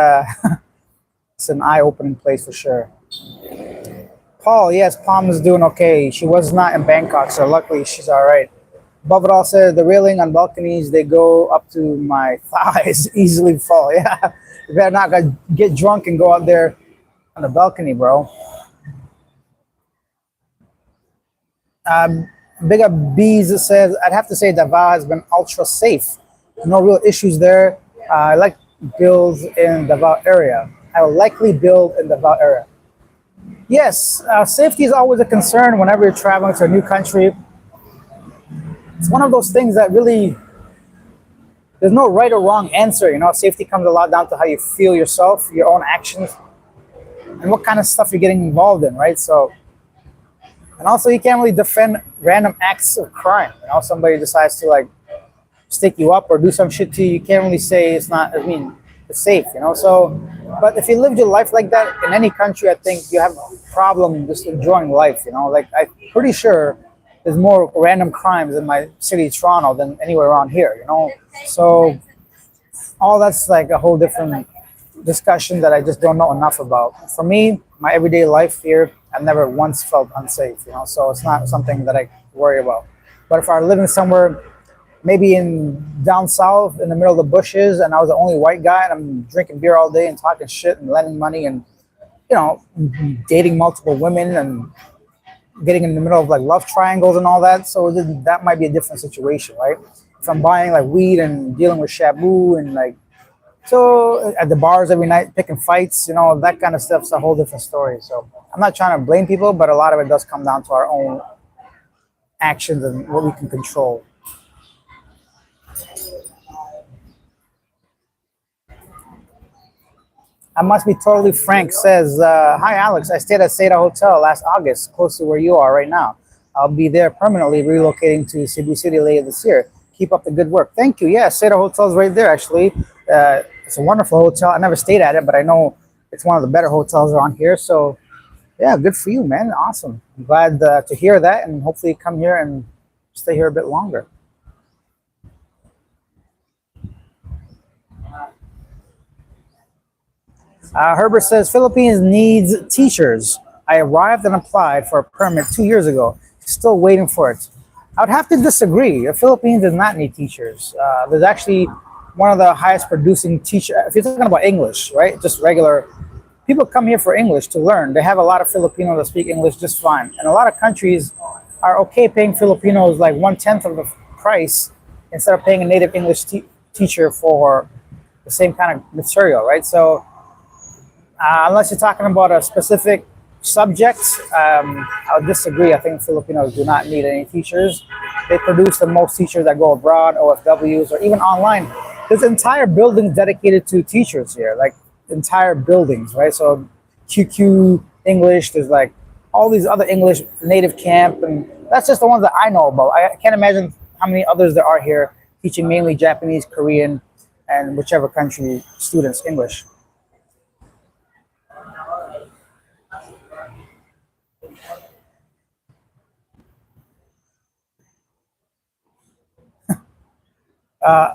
It's an eye-opening place for sure. Paul, yes, Palm is doing okay. She was not in Bangkok, so luckily she's all right. Above it all said the railing on balconies, they go up to my thighs, easily fall. Yeah, you better not get drunk and go out there on the balcony, bro. Big up Bees says, I'd have to say Davao has been ultra safe. No real issues there. I like builds in Davao area. I will likely build in Davao area. Yes, safety is always a concern whenever you're traveling to a new country. It's one of those things that really, there's no right or wrong answer. You know, safety comes a lot down to how you feel yourself, your own actions, and what kind of stuff you're getting involved in, right? So, and also you can't really defend random acts of crime. You know, somebody decides to like stick you up or do some shit to you. You can't really say it's not, I mean, it's safe, you know? So, but if you lived your life like that in any country, I think you have a problem just enjoying life, you know? Like, I'm pretty sure there's more random crimes in my city, Toronto, than anywhere around here, you know? So, all that's like a whole different discussion that I just don't know enough about. For me, my everyday life here, I've never once felt unsafe, you know? So, it's not something that I worry about. But if I were living somewhere, maybe in down south in the middle of the bushes and I was the only white guy and I'm drinking beer all day and talking shit and lending money and, you know, dating multiple women and getting in the middle of like love triangles and all that. So that might be a different situation, right? If I'm buying like weed and dealing with shabu and like, so at the bars every night picking fights, you know, that kind of stuff's a whole different story. So I'm not trying to blame people, but a lot of it does come down to our own actions and what we can control. I must be totally frank. Says, hi Alex, I stayed at Seda Hotel last August, close to where you are right now. I'll be there permanently, relocating to Cebu City later this year. Keep up the good work. Thank you. Yeah, Seda Hotel's right there, actually. It's a wonderful hotel. I never stayed at it, but I know it's one of the better hotels around here. So, yeah, good for you, man. Awesome. I'm glad to hear that, and hopefully come here and stay here a bit longer. Herbert says Philippines needs teachers. I arrived and applied for a permit 2 years ago. Still waiting for it. I would have to disagree. The Philippines does not need teachers. There's actually one of the highest producing teachers. If you're talking about English, right? Just regular people come here for English to learn. They have a lot of Filipinos that speak English just fine, and a lot of countries are okay paying Filipinos like 1/10 of the price instead of paying a native English teacher for the same kind of material, right? So. Unless you're talking about a specific subject, I would disagree. I think Filipinos do not need any teachers. They produce the most teachers that go abroad, OFWs, or even online. There's entire buildings dedicated to teachers here, like entire buildings, right? So QQ English, there's like all these other English native camp, and that's just the ones that I know about. I can't imagine how many others there are here teaching mainly Japanese, Korean, and whichever country students English.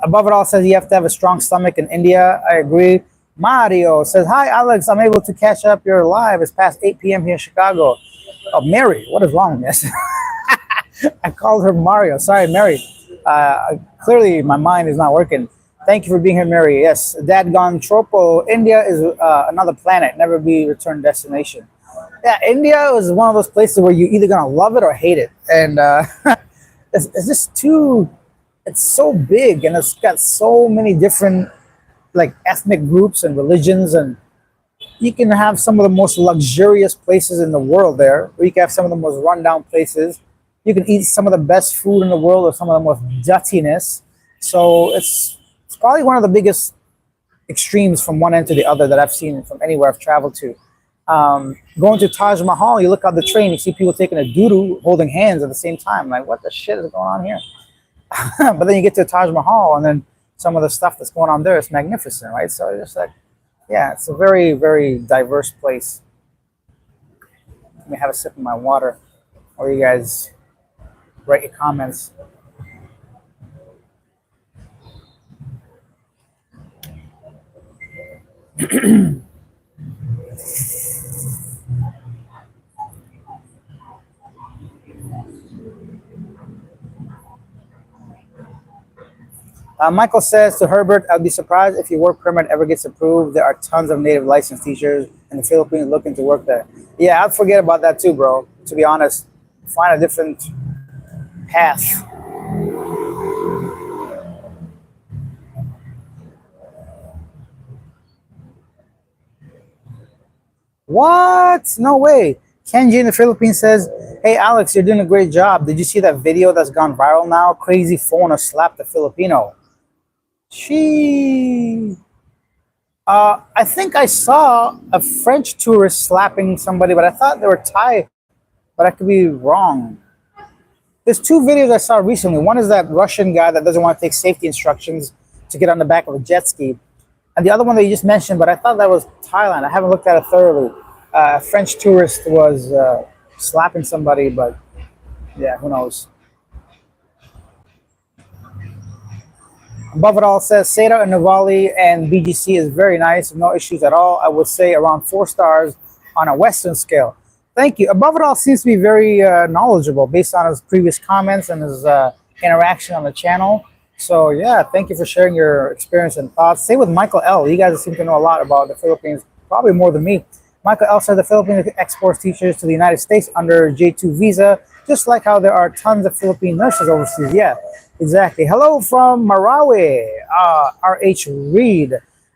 Above it all says you have to have a strong stomach in India. I agree. Mario says, hi, Alex. I'm able to catch up your live. It's past 8 p.m. here in Chicago. Oh, Mary. What is wrong with this? I called her Mario. Sorry, Mary. Clearly, my mind is not working. Thank you for being here, Mary. Yes, Dadgon Tropo. India is another planet, never be returned destination. Yeah, India is one of those places where you're either going to love it or hate it. And it's just too... It's so big and it's got so many different like ethnic groups and religions, and you can have some of the most luxurious places in the world there, or you can have some of the most rundown places. You can eat some of the best food in the world or some of the most dirtiness. So it's probably one of the biggest extremes from one end to the other that I've seen from anywhere I've traveled to. Going to Taj Mahal, you look out the train, you see people taking a doo-doo, holding hands at the same time. Like, what the shit is going on here? But then you get to Taj Mahal, and then some of the stuff that's going on there is magnificent, right? So it's just like, yeah, it's a very, very diverse place. Let me have a sip of my water, or you guys write your comments. Michael says to Herbert, I'd be surprised if your work permit ever gets approved. There are tons of native licensed teachers in the Philippines looking to work there. Yeah, I'd forget about that too, bro. To be honest, find a different path. What? No way. Kenji in the Philippines says, hey, Alex, you're doing a great job. Did you see that video that's gone viral now? Crazy foreigner slapped the Filipino. She. I think I saw a French tourist slapping somebody, but I thought they were Thai, but I could be wrong. There's two videos I saw recently. One is that Russian guy that doesn't want to take safety instructions to get on the back of a jet ski. And the other one that you just mentioned, but I thought that was Thailand. I haven't looked at it thoroughly. A French tourist was slapping somebody, but yeah, who knows. Above it all says Seda and Navali and BGC is very nice, no issues at all. I would say around 4 stars on a Western scale. Thank you. Above it all seems to be very knowledgeable based on his previous comments and his interaction on the channel. So yeah, thank you for sharing your experience and thoughts. Same with Michael L. You guys seem to know a lot about the Philippines, probably more than me. Michael L. said the Philippines exports teachers to the United States under J2 visa, just like how there are tons of Philippine nurses overseas. Yeah, exactly. Hello from Marawi, R.H. Reed.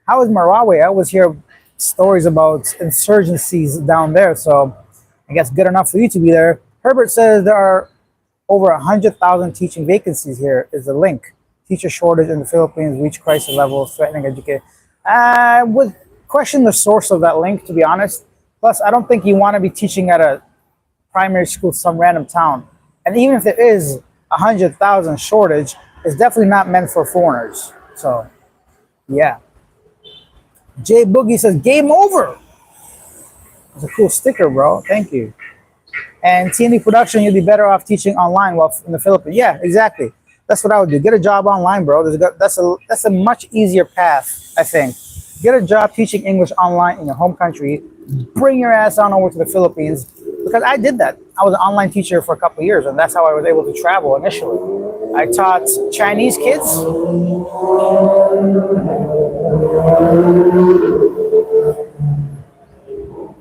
How is Marawi? I always hear stories about insurgencies down there, so I guess good enough for you to be there. Herbert says there are over 100,000 teaching vacancies here is the link. Teacher shortage in the Philippines reach crisis levels, threatening education. I would question the source of that link, to be honest. Plus, I don't think you want to be teaching at a primary school in some random town. And even if there is 100,000 shortage, it's definitely not meant for foreigners. So, yeah. Jay Boogie says, game over. It's a cool sticker, bro. Thank you. And TND Production, you'll be better off teaching online while in the Philippines. Yeah, exactly. That's what I would do. Get a job online, bro. That's a much easier path, I think. Get a job teaching English online in your home country. Bring your ass on over to the Philippines. Because I did that. I was an online teacher for a couple of years, and that's how I was able to travel initially. I taught Chinese kids.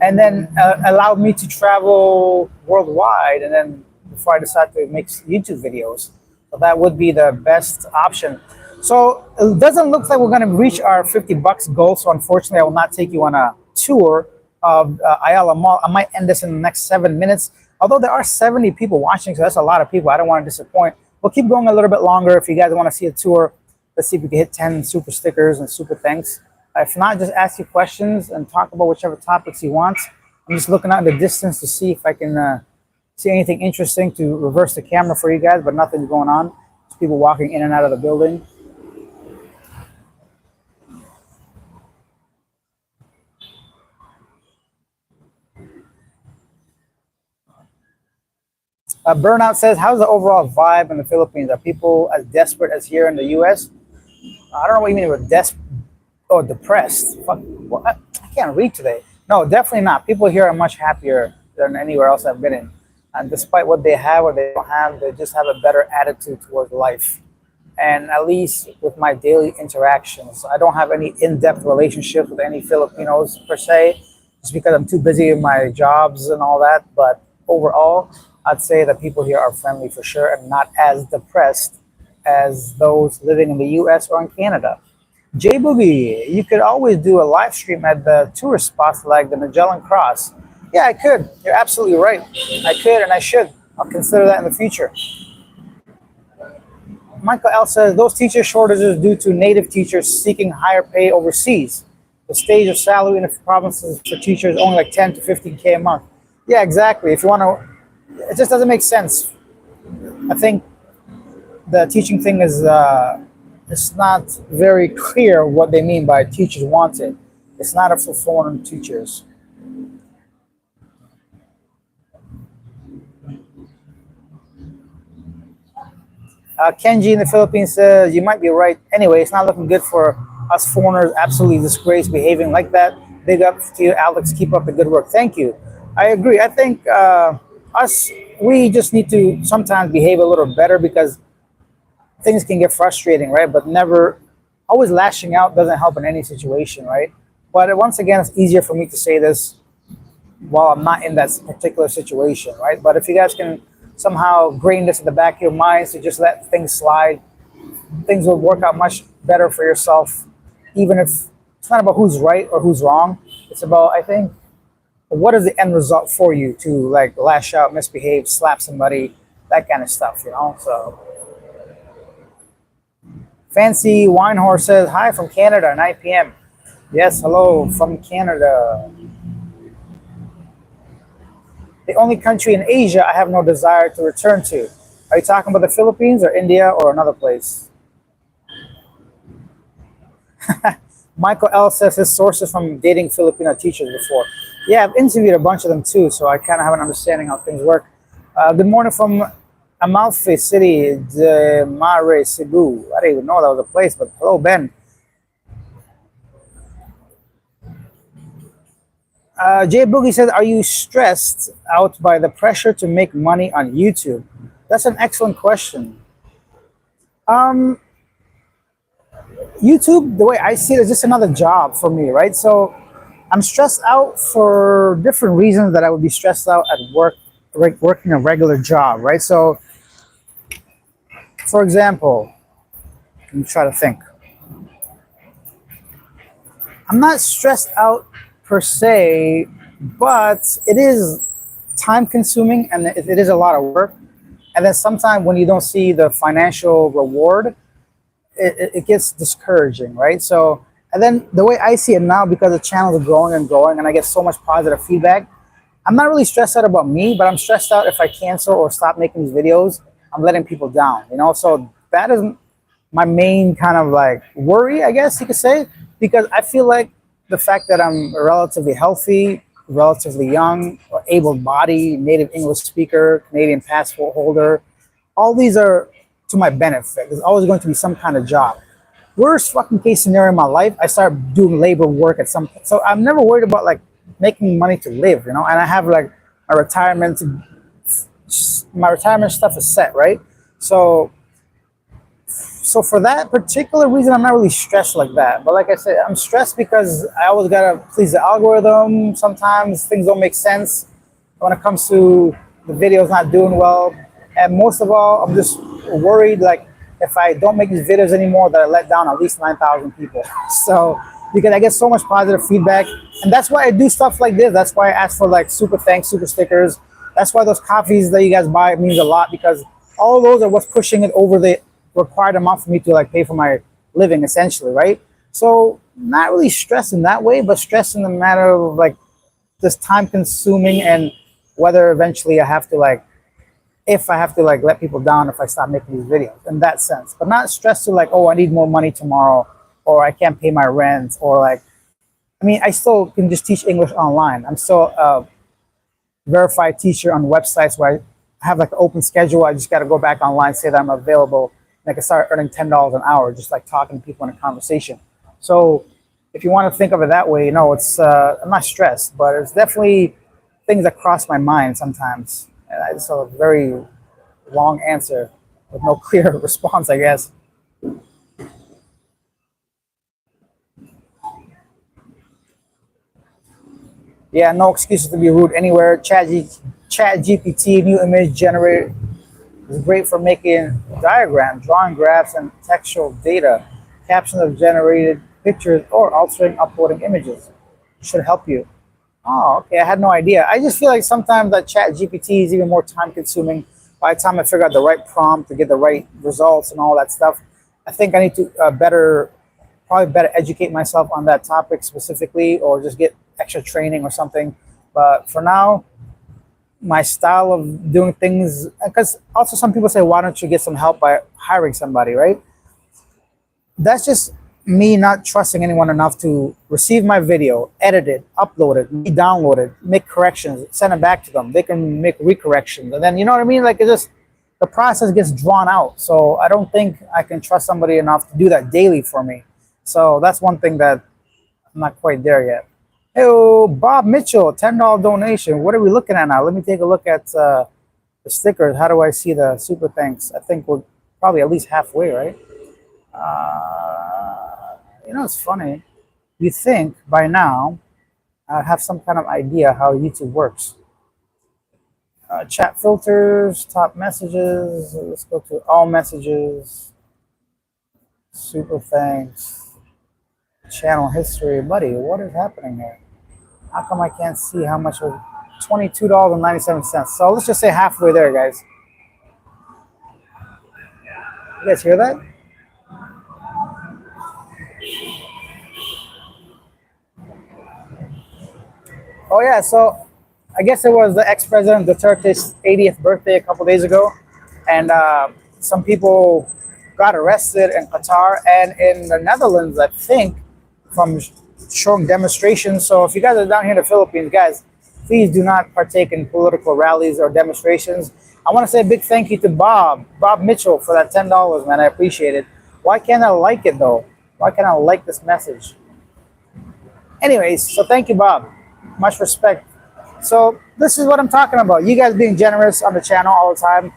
And then allowed me to travel worldwide. And then before I decided to make YouTube videos. So that would be the best option. So it doesn't look like we're going to reach our $50 goal. So unfortunately, I will not take you on a tour of Ayala Mall. I might end this in the next 7 minutes. Although there are 70 people watching, so that's a lot of people. I don't want to disappoint. We'll keep going a little bit longer. If you guys want to see a tour, let's see if we can hit 10 super stickers and super thanks. If not, just ask you questions and talk about whichever topics you want. I'm just looking out in the distance to see if I can see anything interesting to reverse the camera for you guys, but nothing's going on. Just people walking in and out of the building. Burnout says, how's the overall vibe in the Philippines? Are people as desperate as here in the U.S.? I don't know what you mean with desperate. Oh, depressed. Fuck. Well, I can't read today. No, definitely not. People here are much happier than anywhere else I've been in. And despite what they have or they don't have, they just have a better attitude towards life. And at least with my daily interactions, I don't have any in-depth relationships with any Filipinos per se, just because I'm too busy in my jobs and all that. But overall, I'd say that people here are friendly for sure and not as depressed as those living in the US or in Canada. J Boogie, you could always do a live stream at the tourist spots like the Magellan Cross. Yeah, I could. You're absolutely right. I could and I should. I'll consider that in the future. Michael L says those teacher shortages due to native teachers seeking higher pay overseas. The stage of salary in the provinces for teachers only like 10 to 15K a month. Yeah, exactly. If you want to, it just doesn't make sense. I think the teaching thing is it's not very clear what they mean by teachers wanted. It's not a for foreign teachers. Kenji in the Philippines says you might be right. Anyway, it's not looking good for us foreigners. Absolutely disgrace behaving like that. Big up to you, Alex. Keep up the good work. Thank you. I agree. I think us we just need to sometimes behave a little better because things can get frustrating, right? But never always lashing out doesn't help in any situation, right? But once again, it's easier for me to say this while I'm not in that particular situation, right? But if you guys can somehow grain this in the back of your minds to just let things slide, things will work out much better for yourself, even if it's not about who's right or who's wrong. It's about, I think, what is the end result for you to like lash out, misbehave, slap somebody, that kind of stuff, you know? So Fancy Winehorse says, hi from Canada, 9 p.m. Yes, hello from Canada. The only country in Asia I have no desire to return to. Are you talking about the Philippines or India or another place? Michael L says his sources from dating Filipino teachers before. Yeah, I've interviewed a bunch of them too, so I kind of have an understanding how things work. Good morning from Amalfi City, de Mare, Cebu. I didn't even know that was a place, but hello, Ben. Jay Boogie says, are you stressed out by the pressure to make money on YouTube? That's an excellent question. YouTube, the way I see it, is just another job for me, right? So I'm stressed out for different reasons that I would be stressed out at work, working a regular job, right? So, for example, let me try to think. I'm not stressed out per se, but it is time consuming and it is a lot of work. And then sometimes when you don't see the financial reward, it gets discouraging, right? So, and then the way I see it now, because the channels are growing and growing and I get so much positive feedback, I'm not really stressed out about me, but I'm stressed out if I cancel or stop making these videos, I'm letting people down, you know? So that is my main kind of like worry, I guess you could say, because I feel like the fact that I'm relatively healthy, relatively young, able-bodied, native English speaker, Canadian passport holder, all these are to my benefit. There's always going to be some kind of job. Worst fucking case scenario in my life, I start doing labor work at some point. So I'm never worried about like making money to live, you know, and I have like my retirement stuff is set, right? So for that particular reason, I'm not really stressed like that. But like I said, I'm stressed because I always gotta please the algorithm. Sometimes things don't make sense when it comes to the videos not doing well. And most of all, I'm just worried like if I don't make these videos anymore that I let down at least 9,000 people. So because I get so much positive feedback, and that's why I do stuff like this. That's why I ask for like super thanks, super stickers. That's why those coffees that you guys buy means a lot, because all those are what's pushing it over the required amount for me to like pay for my living essentially, right? So not really stressed in that way, but stressed in the matter of like this time consuming and whether eventually I have to like, if I have to like let people down if I stop making these videos in that sense, but not stressed to like, oh, I need more money tomorrow, or I can't pay my rent, or like, I mean, I still can just teach English online. I'm still a verified teacher on websites where I have like an open schedule. I just got to go back online, say that I'm available, and I can start earning $10 an hour, just like talking to people in a conversation. So if you want to think of it that way, you know, it's, I'm not stressed, but it's definitely things that cross my mind sometimes. And I just have a very long answer with no clear response, I guess. Yeah, no excuses to be rude anywhere. Chat GPT, new image generator, is great for making diagrams, drawing graphs, and textual data. captions of generated pictures or altering uploading images. Should help you. Oh, okay. I had no idea. I just feel like sometimes that Chat GPT is even more time consuming. By the time I figure out the right prompt to get the right results and all that stuff, I think I need to probably better educate myself on that topic specifically, or just get extra training or something. But for now, my style of doing things, because also some people say, why don't you get some help by hiring somebody, right? That's just me not trusting anyone enough to receive my video, edit it, upload it, download it, make corrections, send it back to them. They can make recorrections, and then you know what I mean. Like it just the process gets drawn out. So I don't think I can trust somebody enough to do that daily for me. So that's one thing that I'm not quite there yet. Hey, Bob Mitchell, $10 donation. What are we looking at now? Let me take a look at the stickers. How do I see the super thanks? I think we're probably at least halfway, right? You know, it's funny. You think by now I'd have some kind of idea how YouTube works. Chat filters, top messages. Let's go to all messages. Super thanks. Channel history. Buddy, what is happening here? How come I can't see how much was $22.97? So let's just say halfway there, guys. You guys hear that? Oh yeah, so I guess it was the ex-president Duterte's 80th birthday a couple days ago, and some people got arrested in Qatar and in the Netherlands, I think, from showing demonstrations. So if you guys are down here in the Philippines, guys, please do not partake in political rallies or demonstrations. I want to say a big thank you to Bob Mitchell, for that $10, man. I appreciate it. Why can't I like it though? Why can't I like this message? Anyways, so thank you, Bob. Much respect. So this is what I'm talking about. You guys being generous on the channel all the time.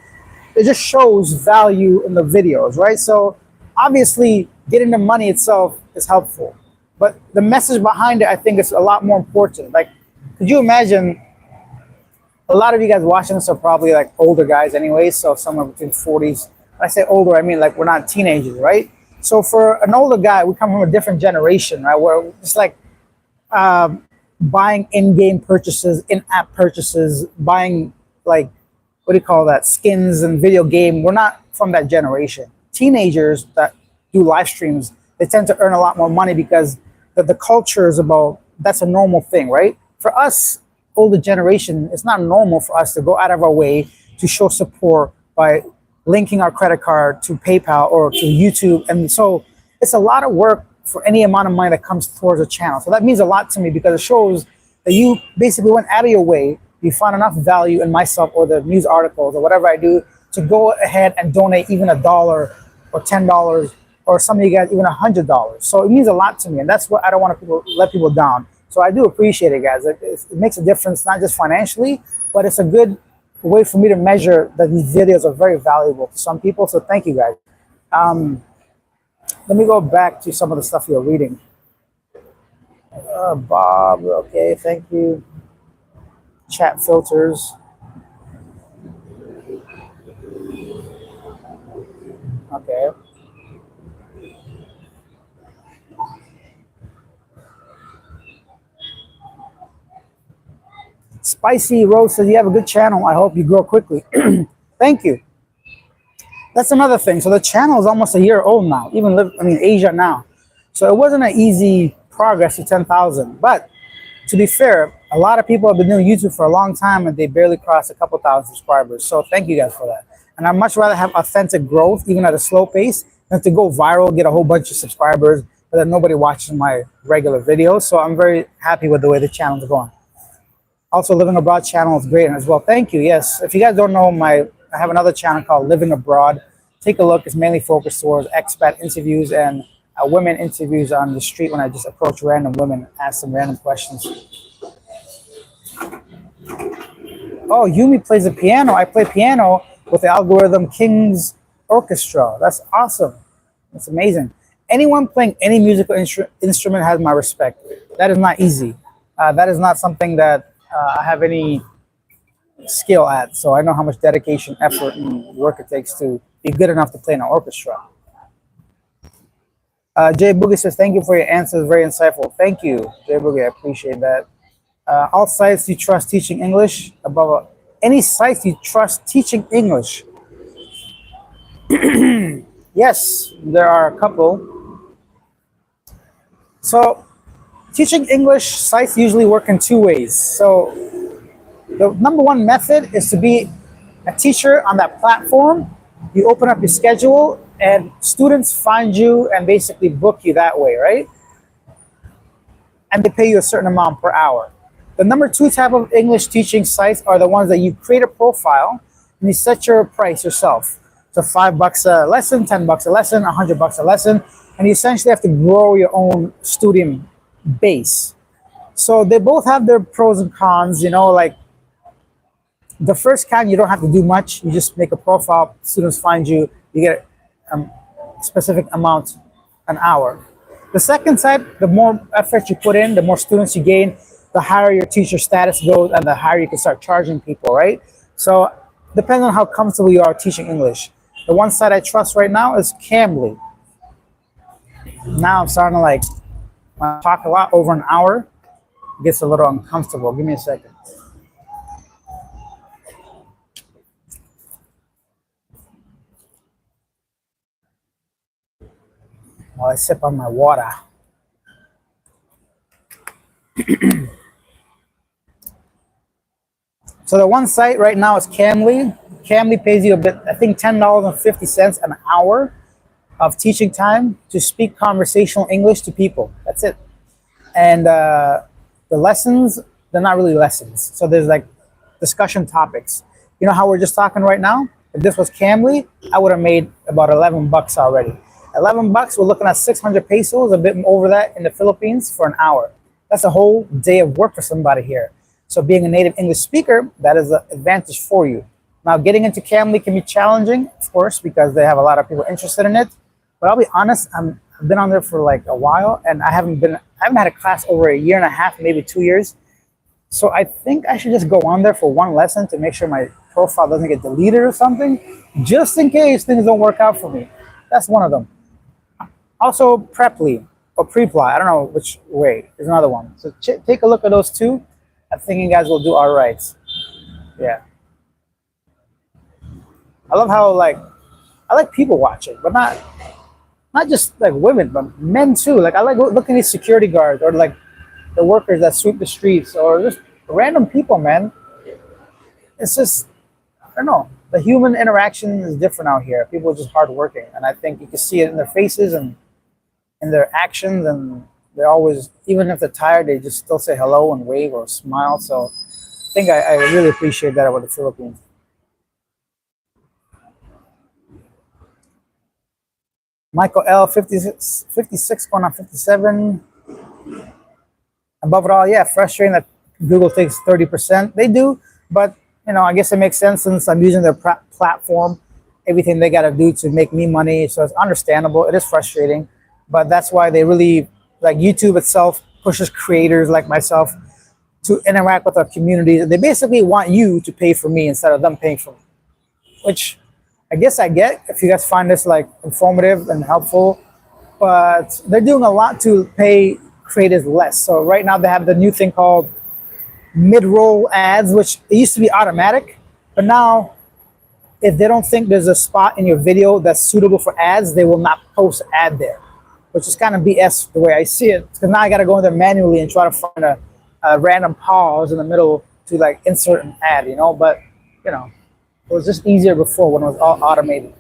It just shows value in the videos, right? So obviously getting the money itself is helpful, but the message behind it, I think, is a lot more important. Like, could you imagine, a lot of you guys watching this are probably like older guys anyway, so somewhere between 40s. When I say older, I mean like we're not teenagers, right? So for an older guy, we come from a different generation, right? Where it's like buying in-game purchases, in-app purchases, buying like, what do you call that, skins and video game. We're not from that generation. Teenagers that do live streams, they tend to earn a lot more money because the culture is about, that's a normal thing, right? For us, older generation, it's not normal for us to go out of our way to show support by linking our credit card to PayPal or to YouTube. And so it's a lot of work for any amount of money that comes towards a channel. So that means a lot to me because it shows that you basically went out of your way, you found enough value in myself or the news articles or whatever I do to go ahead and donate even $1 or $10 or some of you guys even $100. So it means a lot to me, and that's what I don't want to let people down. So I do appreciate it, guys. It makes a difference, not just financially, but it's a good way for me to measure that these videos are very valuable to some people. So thank you, guys. Let me go back to some of the stuff you're reading. Bob, okay, thank you. Chat filters. Okay. Spicy Rose says, you have a good channel. I hope you grow quickly. Thank you. That's another thing. So the channel is almost a year old now, even Asia now. So it wasn't an easy progress to 10,000. But to be fair, a lot of people have been doing YouTube for a long time and they barely crossed a couple thousand subscribers. So thank you guys for that. And I'd much rather have authentic growth, even at a slow pace, than to go viral, get a whole bunch of subscribers, but then nobody watches my regular videos. So I'm very happy with the way the channel is going. Also, Living Abroad channel is great as well. Thank you. Yes, if you guys don't know, I have another channel called Living Abroad. Take a look. It's mainly focused towards expat interviews and women interviews on the street when I just approach random women, ask them random questions. Oh, Yumi plays the piano. I play piano with the Algorithm Kings Orchestra. That's awesome. That's amazing. Anyone playing any musical instrument has my respect. That is not easy. That is not something that I have any skill at. So I know how much dedication, effort, and work it takes to be good enough to play in an orchestra. Jay Boogie says, thank you for your answers. Very insightful. Thank you, Jay Boogie. I appreciate that. All sites you trust teaching English above any sites you trust teaching English. Yes, there are a couple. So teaching English sites usually work in two ways. So the number one method is to be a teacher on that platform. You open up your schedule and students find you and basically book you that way, right? And they pay you a certain amount per hour. The number two type of English teaching sites are the ones that you create a profile and you set your price yourself. So $5 a lesson, $10 a lesson, $100 a lesson, and you essentially have to grow your own student base. So they both have their pros and cons, you know, like the first kind, you don't have to do much. You just make a profile, students find you, you get a specific amount an hour. The second type, the more effort you put in, the more students you gain, the higher your teacher status goes and the higher you can start charging people, right? So depending on how comfortable you are teaching English. The one site I trust right now is Cambly. Now I'm starting to like, when I talk a lot over an hour, it gets a little uncomfortable. Give me a second. While I sip on my water. So the one site right now is Cambly. Cambly pays you a bit, I think $10.50 an hour of teaching time to speak conversational English to people. That's it. And the lessons, they're not really lessons. So there's like discussion topics. You know how we're just talking right now? If this was Cambly, I would have made about $11 already. $11, we're looking at 600 pesos, a bit over that in the Philippines for an hour. That's a whole day of work for somebody here. So being a native English speaker, that is an advantage for you. Now, getting into Cambly can be challenging, of course, because they have a lot of people interested in it. But I'll be honest, I've been on there for like a while, and I haven't had a class over a year and a half, maybe 2 years. So I think I should just go on there for one lesson to make sure my profile doesn't get deleted or something, just in case things don't work out for me. That's one of them. Also, Preply or Preply, I don't know which way. There's another one. So take a look at those two. I'm thinking you guys will do all right. Yeah. I love how I like people watching, but not just like women, but men too. Like I like looking at these security guards or like the workers that sweep the streets or just random people, man. It's just, I don't know. The human interaction is different out here. People are just hardworking, and I think you can see it in their faces and in their actions, and they're always, even if they're tired, they just still say hello and wave or smile. So I think I really appreciate that about the Philippines. Michael L, 56 going on 57. Above it all, yeah, frustrating that Google takes 30%. They do, but you know, I guess it makes sense since I'm using their platform, everything they got to do to make me money. So it's understandable. It is frustrating, but that's why they really, like YouTube itself pushes creators like myself to interact with our community. They basically want you to pay for me instead of them paying for me, which I guess I get if you guys find this like informative and helpful, but they're doing a lot to pay creators less. So right now they have the new thing called mid-roll ads, which it used to be automatic, but now if they don't think there's a spot in your video that's suitable for ads, they will not post an ad there, which is kind of BS the way I see it, because now I got to go in there manually and try to find a random pause in the middle to like insert an ad, you know. But you know, it was just easier before when it was all automated.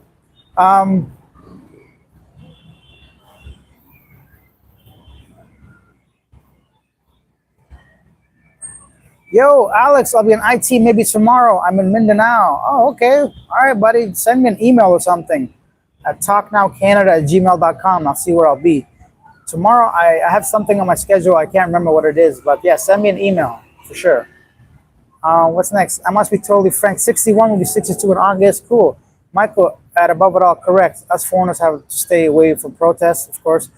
Yo, Alex, I'll be in IT maybe tomorrow. I'm in Mindanao. Oh, okay. All right, buddy. Send me an email or something at talknowcanada@gmail.com. I'll see where I'll be. Tomorrow, I have something on my schedule. I can't remember what it is, but yeah, send me an email for sure. What's next? I must be totally frank. 61 will be 62 in August. Cool. Michael, at above it all, correct. Us foreigners have to stay away from protests, of course.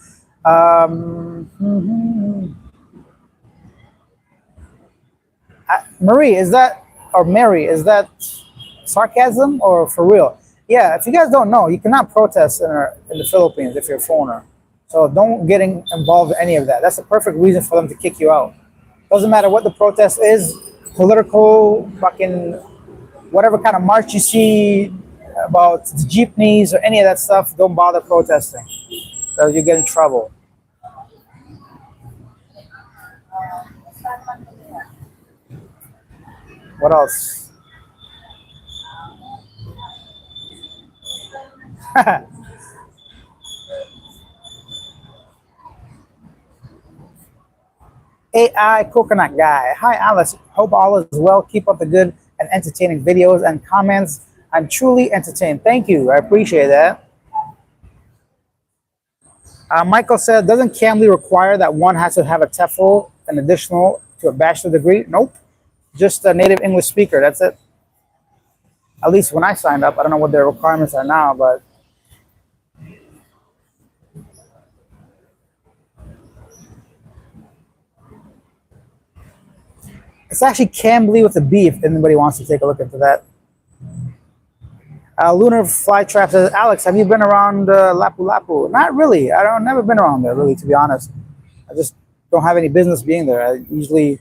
Marie, is that, or Mary, is that sarcasm or for real? Yeah, if you guys don't know, you cannot protest in the Philippines if you're a foreigner. So don't get involved in any of that. That's the perfect reason for them to kick you out. Doesn't matter what the protest is, political, fucking whatever kind of march you see about the jeepneys or any of that stuff, don't bother protesting because you get in trouble. What else? AI Coconut Guy. Hi, Alice. Hope all is well. Keep up the good and entertaining videos and comments. I'm truly entertained. Thank you. I appreciate that. Michael said, doesn't Cambly require that one has to have a TEFL, an additional to a bachelor degree? Nope. Just a native English speaker. That's it. At least when I signed up. I don't know what their requirements are now, but it's actually Cambly with a B if anybody wants to take a look into that. Lunar Flytrap says, Alex, have you been around Lapu Lapu? Not really. I've never been around there, really, to be honest. I just don't have any business being there. I usually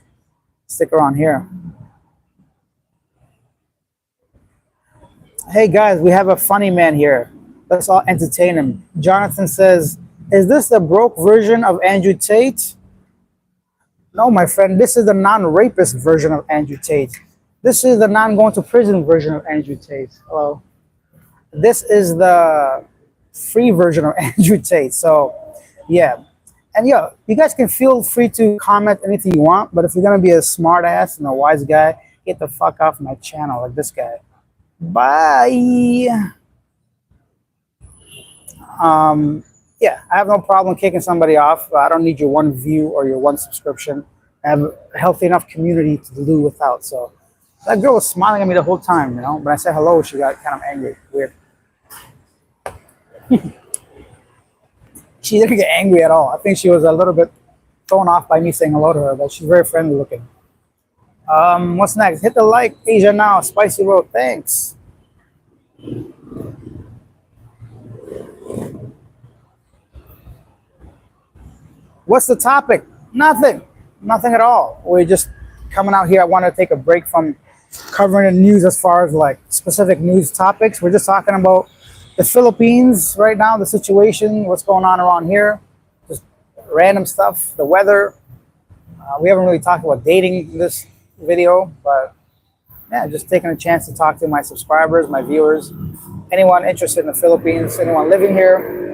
stick around here. Hey, guys, we have a funny man here. Let's all entertain him. Jonathan says, is this the broke version of Andrew Tate? No, my friend, this is the non-rapist version of Andrew Tate. This is the non-going-to-prison version of Andrew Tate. Hello. This is the free version of Andrew Tate. So, yeah. And, yeah, you guys can feel free to comment anything you want, but if you're going to be a smart ass and a wise guy, get the fuck off my channel like this guy. Bye. Yeah, I have no problem kicking somebody off. I don't need your one view or your one subscription. I have a healthy enough community to do without. So that girl was smiling at me the whole time, you know. When I said hello, she got kind of angry. Weird. She didn't get angry at all. I think she was a little bit thrown off by me saying hello to her, but she's very friendly looking. What's next? Hit the like, Asia now, Spicy Road. Thanks. What's the topic? Nothing. Nothing at all. We're just coming out here. I want to take a break from covering the news as far as like specific news topics. We're just talking about the Philippines right now, the situation, what's going on around here, just random stuff, the weather. We haven't really talked about dating in this video, but yeah, just taking a chance to talk to my subscribers, my viewers, anyone interested in the Philippines, anyone living here.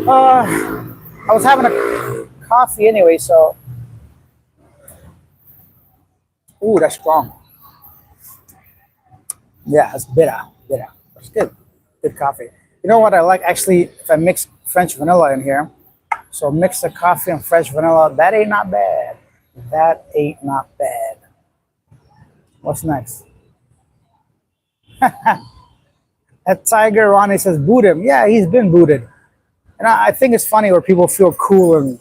I was having a coffee anyway, so. Ooh, that's strong. Yeah, it's bitter. That's good. Good coffee. You know what I like? Actually, if I mix French vanilla in here, so mix the coffee and French vanilla, that ain't not bad. That ain't not bad. What's next? That Tiger Ronnie says, boot him. Yeah, he's been booted. And I think it's funny where people feel cool and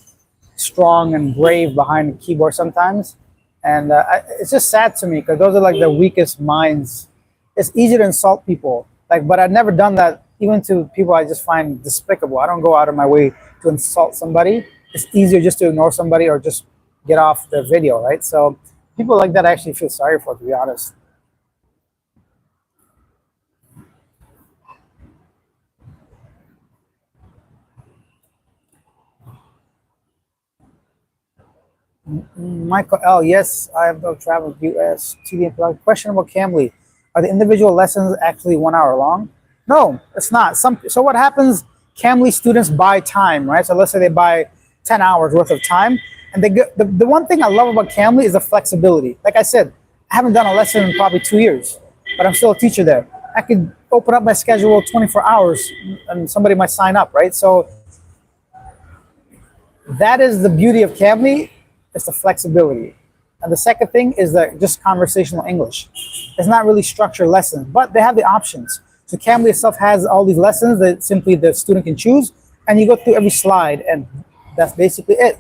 strong and brave behind the keyboard sometimes. And it's just sad to me because those are like the weakest minds. It's easy to insult people. But I've never done that even to people I just find despicable. I don't go out of my way to insult somebody. It's easier just to ignore somebody or just get off the video, right? So people like that I actually feel sorry for, to be honest. Michael L. Yes, I have traveled U.S. TV employee. Question about Cambly. Are the individual lessons actually 1 hour long? No, it's not. So what happens, Cambly students buy time, right? So let's say they buy 10 hours worth of time. And they get, the one thing I love about Cambly is the flexibility. Like I said, I haven't done a lesson in probably 2 years, but I'm still a teacher there. I could open up my schedule 24 hours and somebody might sign up, right? So that is the beauty of Cambly. It's the flexibility. And the second thing is that just conversational English. It's not really structured lessons, but they have the options. So Cambly itself has all these lessons that simply the student can choose, and you go through every slide, and that's basically it.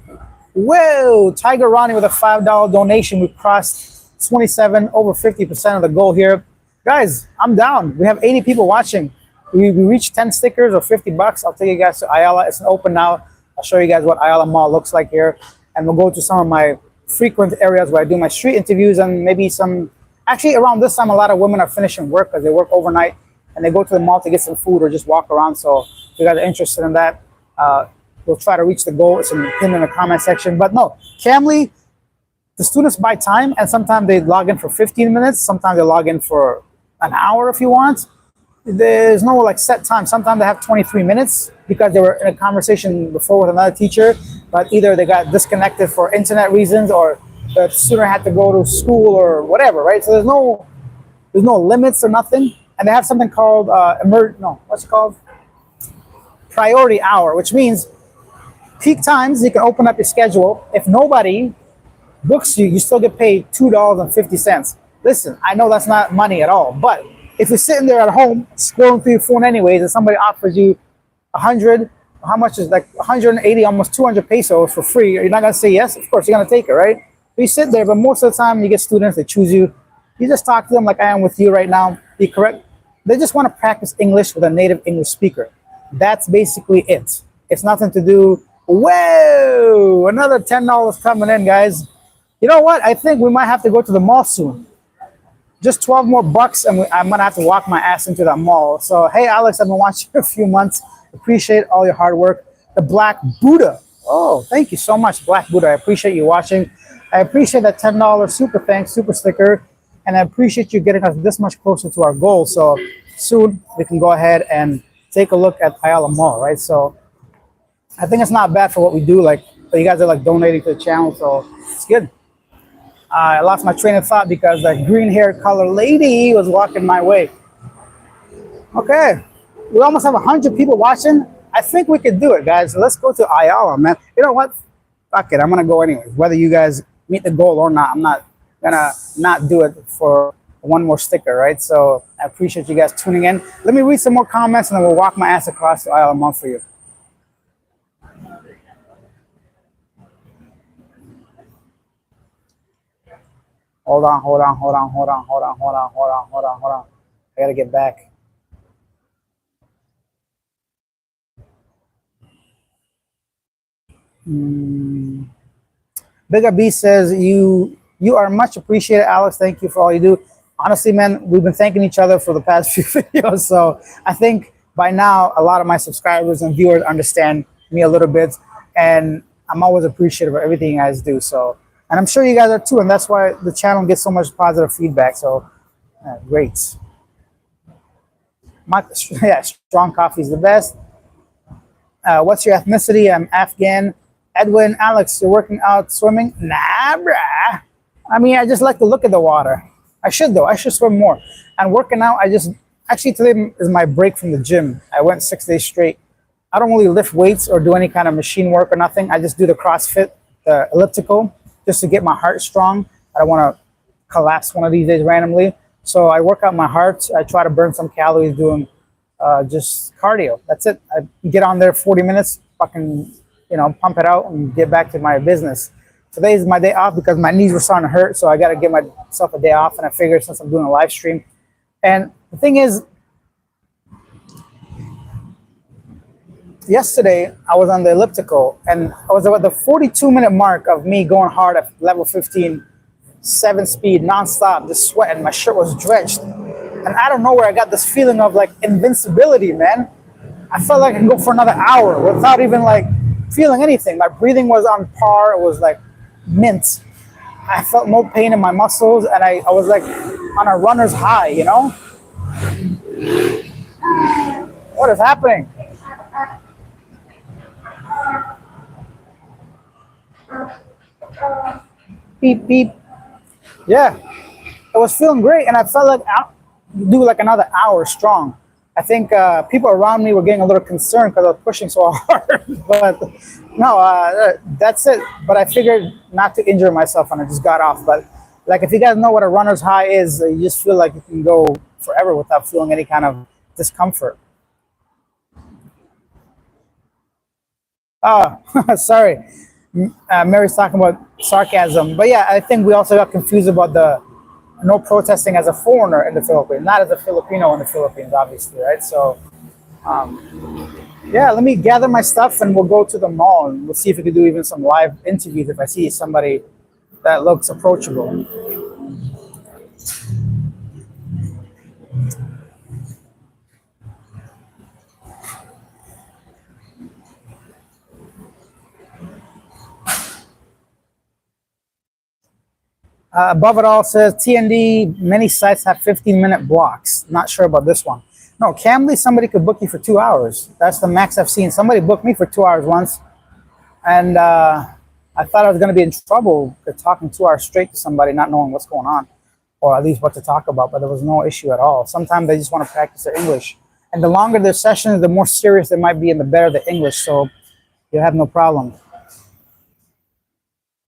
Whoa, Tiger Ronnie with a $5 donation. We've crossed 27, over 50% of the goal here. Guys, I'm down. We have 80 people watching. we reach 10 stickers or 50 bucks, I'll take you guys to Ayala. It's open now. I'll show you guys what Ayala Mall looks like here. And we'll go to some of my frequent areas where I do my street interviews and maybe some, actually around this time, a lot of women are finishing work because they work overnight and they go to the mall to get some food or just walk around. So if you guys are interested in that, we'll try to reach the goal. It's pinned in the comment section. But no, Camly, the students buy time and sometimes they log in for 15 minutes. Sometimes they log in for an hour if you want. There's no like set time. Sometimes they have 23 minutes because they were in a conversation before with another teacher, but either they got disconnected for internet reasons or the student had to go to school or whatever, right? So there's no limits or nothing. And they have something called what's it called? Priority hour, which means peak times you can open up your schedule. If nobody books you, you still get paid $2.50. Listen, I know that's not money at all, but if you're sitting there at home scrolling through your phone anyways and somebody offers you 100, how much is like 180, almost 200 pesos for free, you're not going to say yes? Of course, you're going to take it, right? So you sit there, but most of the time you get students that choose you. You just talk to them like I am with you right now. Be correct. They just want to practice English with a native English speaker. That's basically it. It's nothing to do, whoa, another $10 coming in, guys. You know what? I think we might have to go to the mall soon. Just 12 more bucks and I'm gonna have to walk my ass into that mall. So, hey Alex, I've been watching you a few months. Appreciate all your hard work. The Black Buddha. Oh, thank you so much, Black Buddha. I appreciate you watching. I appreciate that $10 super thanks, super sticker. And I appreciate you getting us this much closer to our goal. So soon we can go ahead and take a look at Ayala Mall, right? So I think it's not bad for what we do. Like, you guys are like donating to the channel, so it's good. I lost my train of thought because that green hair color lady was walking my way. Okay, we almost have 100 people watching. I think we could do it, guys. Let's go to Ayala, man. You know what? Fuck it, I'm gonna go anyways. Whether you guys meet the goal or not, I'm not gonna not do it for one more sticker, right? So I appreciate you guys tuning in. Let me read some more comments and then we'll walk my ass across to Ayala Mall for you. Hold on. I gotta get back. Bigger B says, you are much appreciated, Alex. Thank you for all you do. Honestly, man, we've been thanking each other for the past few videos. So I think by now, a lot of my subscribers and viewers understand me a little bit. And I'm always appreciative of everything you guys do. So, and I'm sure you guys are too, and that's why the channel gets so much positive feedback. So, great. Yeah, strong coffee is the best. What's your ethnicity? I'm Afghan. Edwin, Alex, you're working out swimming? Nah, bruh. I mean, I just like to look at the water. I should though. I should swim more. And working out, actually today is my break from the gym. I went 6 days straight. I don't really lift weights or do any kind of machine work or nothing. I just do the CrossFit, the elliptical, just to get my heart strong. I don't want to collapse one of these days randomly. So I work out my heart. I try to burn some calories doing just cardio. That's it. I get on there 40 minutes, fucking, pump it out and get back to my business. Today is my day off because my knees were starting to hurt. So I got to give myself a day off. And I figured since I'm doing a live stream. And the thing is, yesterday I was on the elliptical and I was at the 42-minute mark of me going hard at level 15, 7 speed, nonstop, just sweating. My shirt was drenched. And I don't know where I got this feeling of like invincibility, man. I felt like I can go for another hour without even like feeling anything. My breathing was on par. It was like mint. I felt no pain in my muscles and I was like on a runner's high, What is happening? Beep, beep. Yeah, I was feeling great and I felt like I'll do like another hour strong. I think people around me were getting a little concerned because I was pushing so hard, but no, that's it. But I figured not to injure myself and I just got off. But like, if you guys know what a runner's high is, you just feel like you can go forever without feeling any kind of discomfort. Oh, sorry. Mary's talking about sarcasm. But yeah, I think we also got confused about the no protesting as a foreigner in the Philippines, not as a Filipino in the Philippines, obviously, right? So Yeah, let me gather my stuff and we'll go to the mall and we'll see if we can do even some live interviews if I see somebody that looks approachable. Above it all says TND, many sites have 15-minute blocks. Not sure about this one. No, Cambly, somebody could book you for 2 hours. That's the max I've seen. Somebody booked me for 2 hours once, and I thought I was going to be in trouble for talking 2 hours straight to somebody, not knowing what's going on, or at least what to talk about, but there was no issue at all. Sometimes they just want to practice their English. And the longer their sessions, the more serious they might be and the better the English, so you have no problem.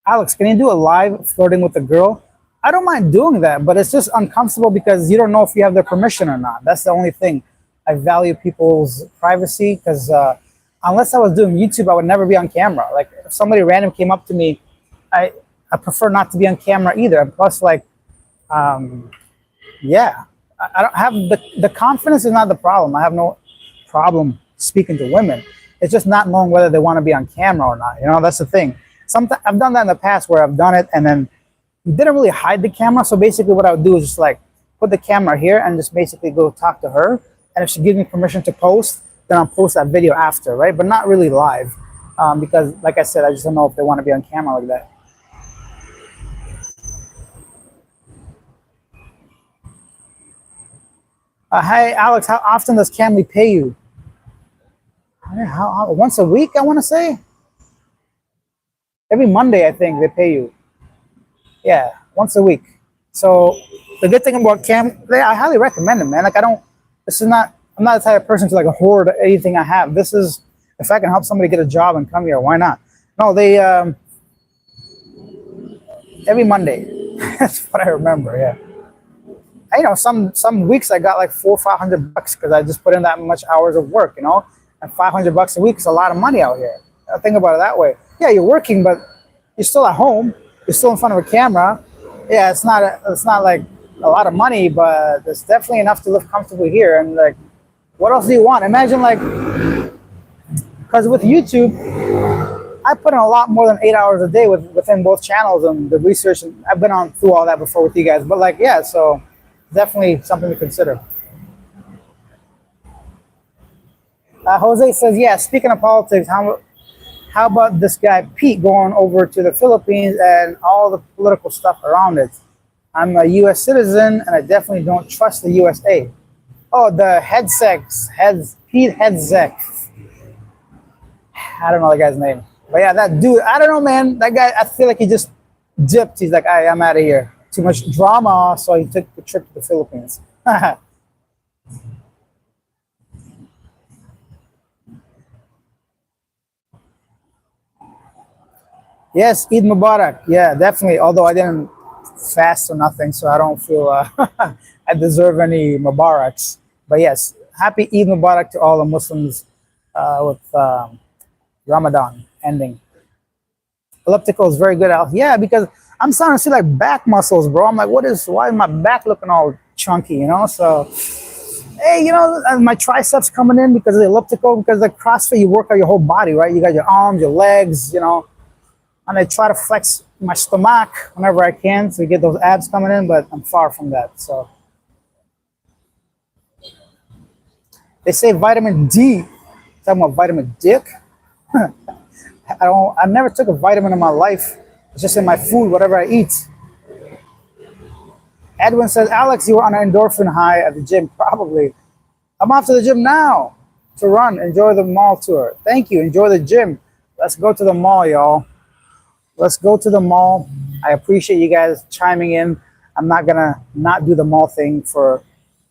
Alex, can you do a live flirting with a girl? I don't mind doing that, but it's just uncomfortable because you don't know if you have their permission or not. That's the only thing. I value people's privacy because unless I was doing YouTube, I would never be on camera. Like if somebody random came up to me, I prefer not to be on camera either. And plus, like, yeah, I don't have the confidence is not the problem. I have no problem speaking to women. It's just not knowing whether they want to be on camera or not. You know, that's the thing. Sometimes I've done that in the past where I've done it and then didn't really hide the camera. So basically what I would do is just like put the camera here and just basically go talk to her. And if she gives me permission to post, then I'll post that video after, right? But not really live because like I said, I just don't know if they want to be on camera like that. Hi, Alex, how often does Camly pay you? Once a week, I want to say? Every Monday, I think they pay you. Yeah, once a week. So the good thing about I highly recommend it, man. Like I'm not the type of person to like hoard anything I have. This is, if I can help somebody get a job and come here, why not? No, they, every Monday. That's what I remember, yeah. You know, some weeks I got like $400 or $500 because I just put in that much hours of work, you know, and $500 a week is a lot of money out here. Think about it that way. Yeah, you're working, but you're still at home. You're still in front of a camera. Yeah, it's not like a lot of money, but it's definitely enough to live comfortably here. And like, what else do you want? Imagine like, because with YouTube, I put in a lot more than 8 hours a day within both channels and the research. And I've been on through all that before with you guys, but like, yeah, so definitely something to consider. Jose says, yeah, speaking of politics, how about this guy Pete going over to the Philippines and all the political stuff around it? I'm a U.S. citizen and I definitely don't trust the USA. Oh, the Pete Hedsek. I don't know the guy's name. But yeah, that dude, I don't know, man. That guy, I feel like he just dipped. He's like, I'm out of here. Too much drama, so he took the trip to the Philippines. Yes, Eid Mubarak. Yeah, definitely. Although I didn't fast or nothing, so I don't feel I deserve any Mubaraks. But yes, happy Eid Mubarak to all the Muslims with Ramadan ending. Elliptical is very good out. Yeah, because I'm starting to see like back muscles, bro. I'm like, why is my back looking all chunky, you know? So, hey, you know, my triceps coming in because of the elliptical, because the CrossFit, you work out your whole body, right? You got your arms, your legs, you know, and I try to flex my stomach whenever I can to get those abs coming in, but I'm far from that, so. They say vitamin D. Talking about vitamin dick? I never took a vitamin in my life. It's just in my food, whatever I eat. Edwin says, Alex, you were on an endorphin high at the gym. Probably. I'm off to the gym now to run. Enjoy the mall tour. Thank you. Enjoy the gym. Let's go to the mall, y'all. Let's go to the mall. I appreciate you guys chiming in. I'm not going to not do the mall thing for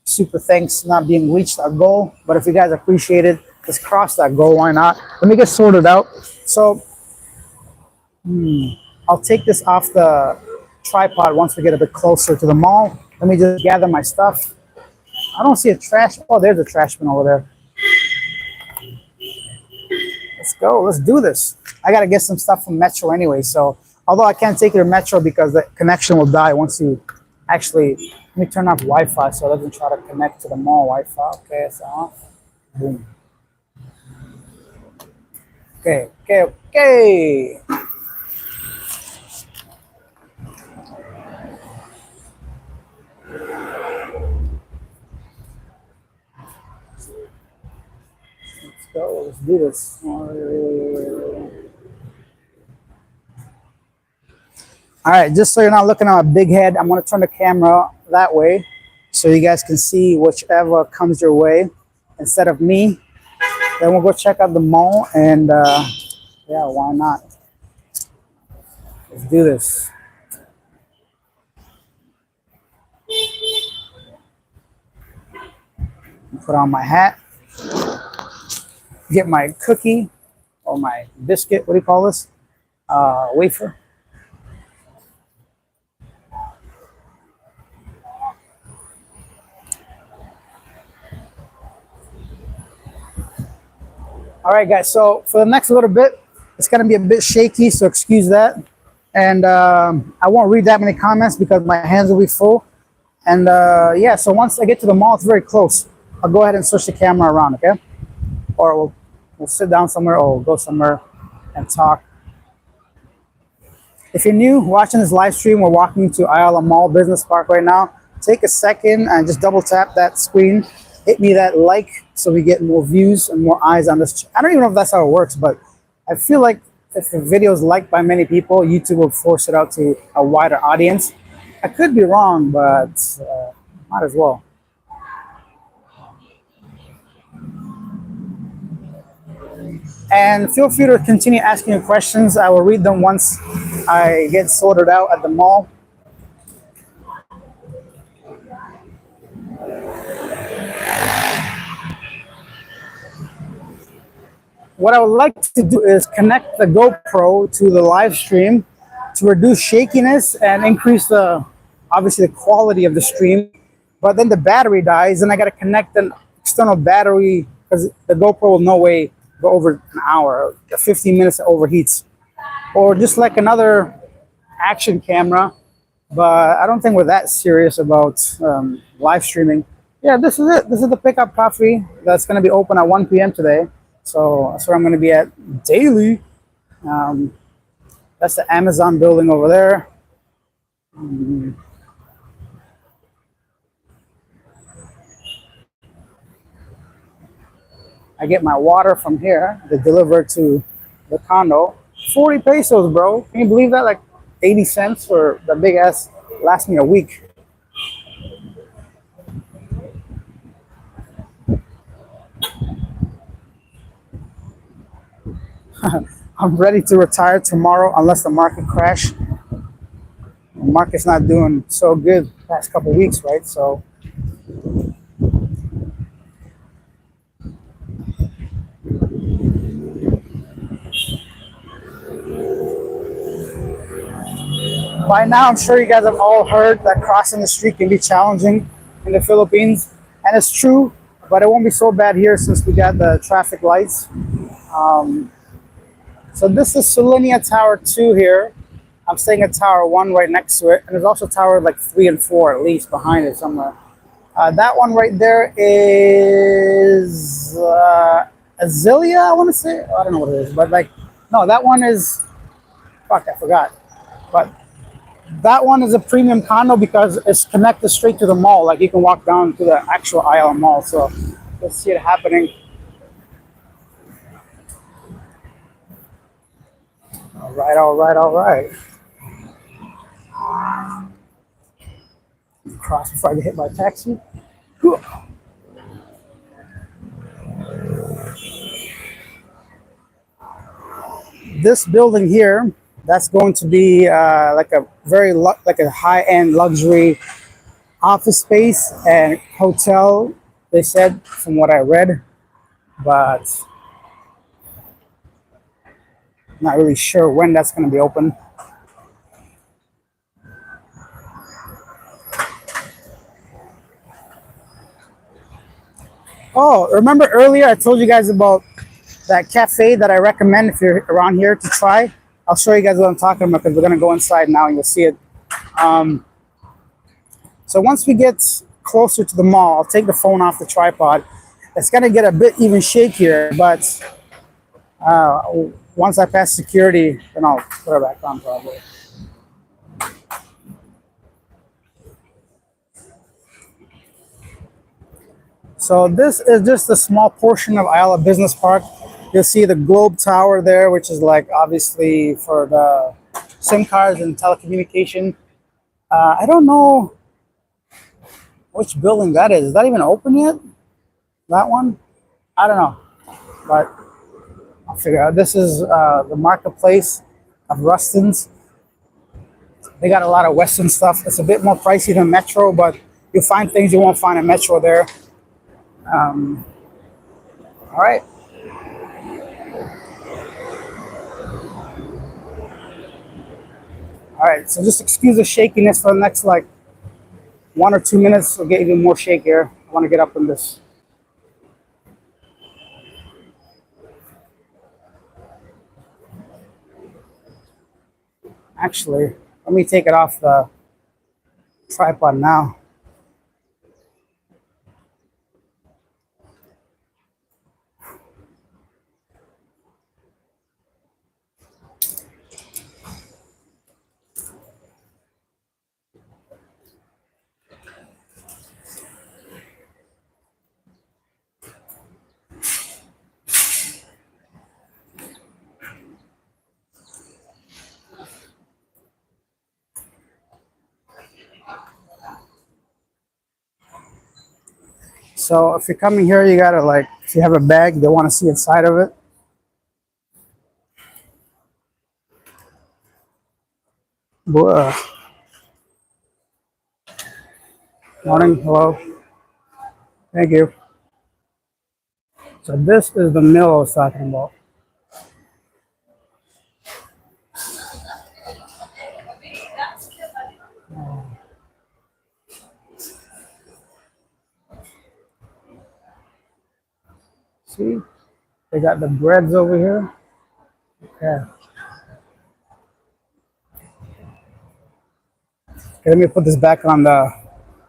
super thanks not being reached our goal. But if you guys appreciate it, let's cross that goal. Why not? Let me get sorted out. So I'll take this off the tripod once we get a bit closer to the mall. Let me just gather my stuff. I don't see a trash. Oh, there's a trash bin over there. Let's go. Let's do this. I got to get some stuff from Metro anyway. So although I can't take it to Metro because the connection will die once you actually, let me turn off Wi-Fi so it doesn't try to connect to the mall Wi-Fi. Okay, it's off. Boom. Okay, okay, okay. Let's go. Let's do this. All right, just so you're not looking at a big head, I'm gonna turn the camera that way so you guys can see whichever comes your way instead of me. Then we'll go check out the mall and yeah, why not? Let's do this. Put on my hat, get my cookie or my biscuit, what do you call this? Wafer. All right, guys, so for the next little bit, it's gonna be a bit shaky, so excuse that. And I won't read that many comments because my hands will be full. And yeah, so once I get to the mall, it's very close. I'll go ahead and switch the camera around, okay? Or we'll sit down somewhere or we'll go somewhere and talk. If you're new watching this live stream, we're walking to Ayala Mall Business Park right now. Take a second and just double tap that screen. Hit me that like so we get more views and more eyes on this. I don't even know if that's how it works, but I feel like if the video is liked by many people, YouTube will force it out to a wider audience. I could be wrong, but might as well. And feel free to continue asking your questions. I will read them once I get sorted out at the mall. What I would like to do is connect the GoPro to the live stream to reduce shakiness and increase obviously the quality of the stream. But then the battery dies and I got to connect an external battery because the GoPro will no way go over an hour, 15 minutes it overheats. Or just like another action camera, but I don't think we're that serious about live streaming. Yeah, this is it. This is the Pickup Coffee that's going to be open at 1 p.m. today. So that's where I'm going to be at daily. That's the Amazon building over there. I get my water from here. They deliver to the condo. 40 pesos, bro. Can you believe that? Like 80 cents for the big ass, lasts me a week. I'm ready to retire tomorrow unless the market crash. The market's not doing so good the past couple weeks, right? So by now, I'm sure you guys have all heard that crossing the street can be challenging in the Philippines. And it's true, but it won't be so bad here since we got the traffic lights. So this is Solinia Tower 2 here. I'm staying at Tower 1 right next to it. And there's also Tower like 3 and 4 at least behind it somewhere. That one right there is Azilia, I want to say. I don't know what it is, but like, no, that one is, fuck, I forgot. But that one is a premium condo because it's connected straight to the mall. Like you can walk down to the actual Ayala Mall. So let's see it happening. All right, all right, all right. Cross before I get hit by a taxi. This building here, that's going to be like a very like a high-end luxury office space and hotel. They said, from what I read, but not really sure when that's going to be open. Oh, remember earlier I told you guys about that cafe that I recommend if you're around here to try? I'll show you guys what I'm talking about because we're going to go inside now and you'll see it. So once we get closer to the mall, I'll take the phone off the tripod It's gonna get a bit even shakier, but uh, once I pass security, then I'll put it back on probably. So this is just a small portion of Ayala Business Park. You'll see the Globe Tower there, which is like obviously for the SIM cards and telecommunication. I don't know which building that is. Is that even open yet? That one? I don't know, but I'll figure out. This is the marketplace of Ruston's. They got a lot of Western stuff. It's a bit more pricey than Metro, but you'll find things you won't find in Metro there. All right. All right. So just excuse the shakiness for the next like 1 or 2 minutes. We'll get even more shake here. I want to get up in this. Actually, let me take it off the tripod now. So if you're coming here, you gotta like, if you have a bag, they want to see inside of it. Blah. Morning, hello. Thank you. So this is the mill I was talking about. See, they got the breads over here. Yeah. Okay, let me put this back on the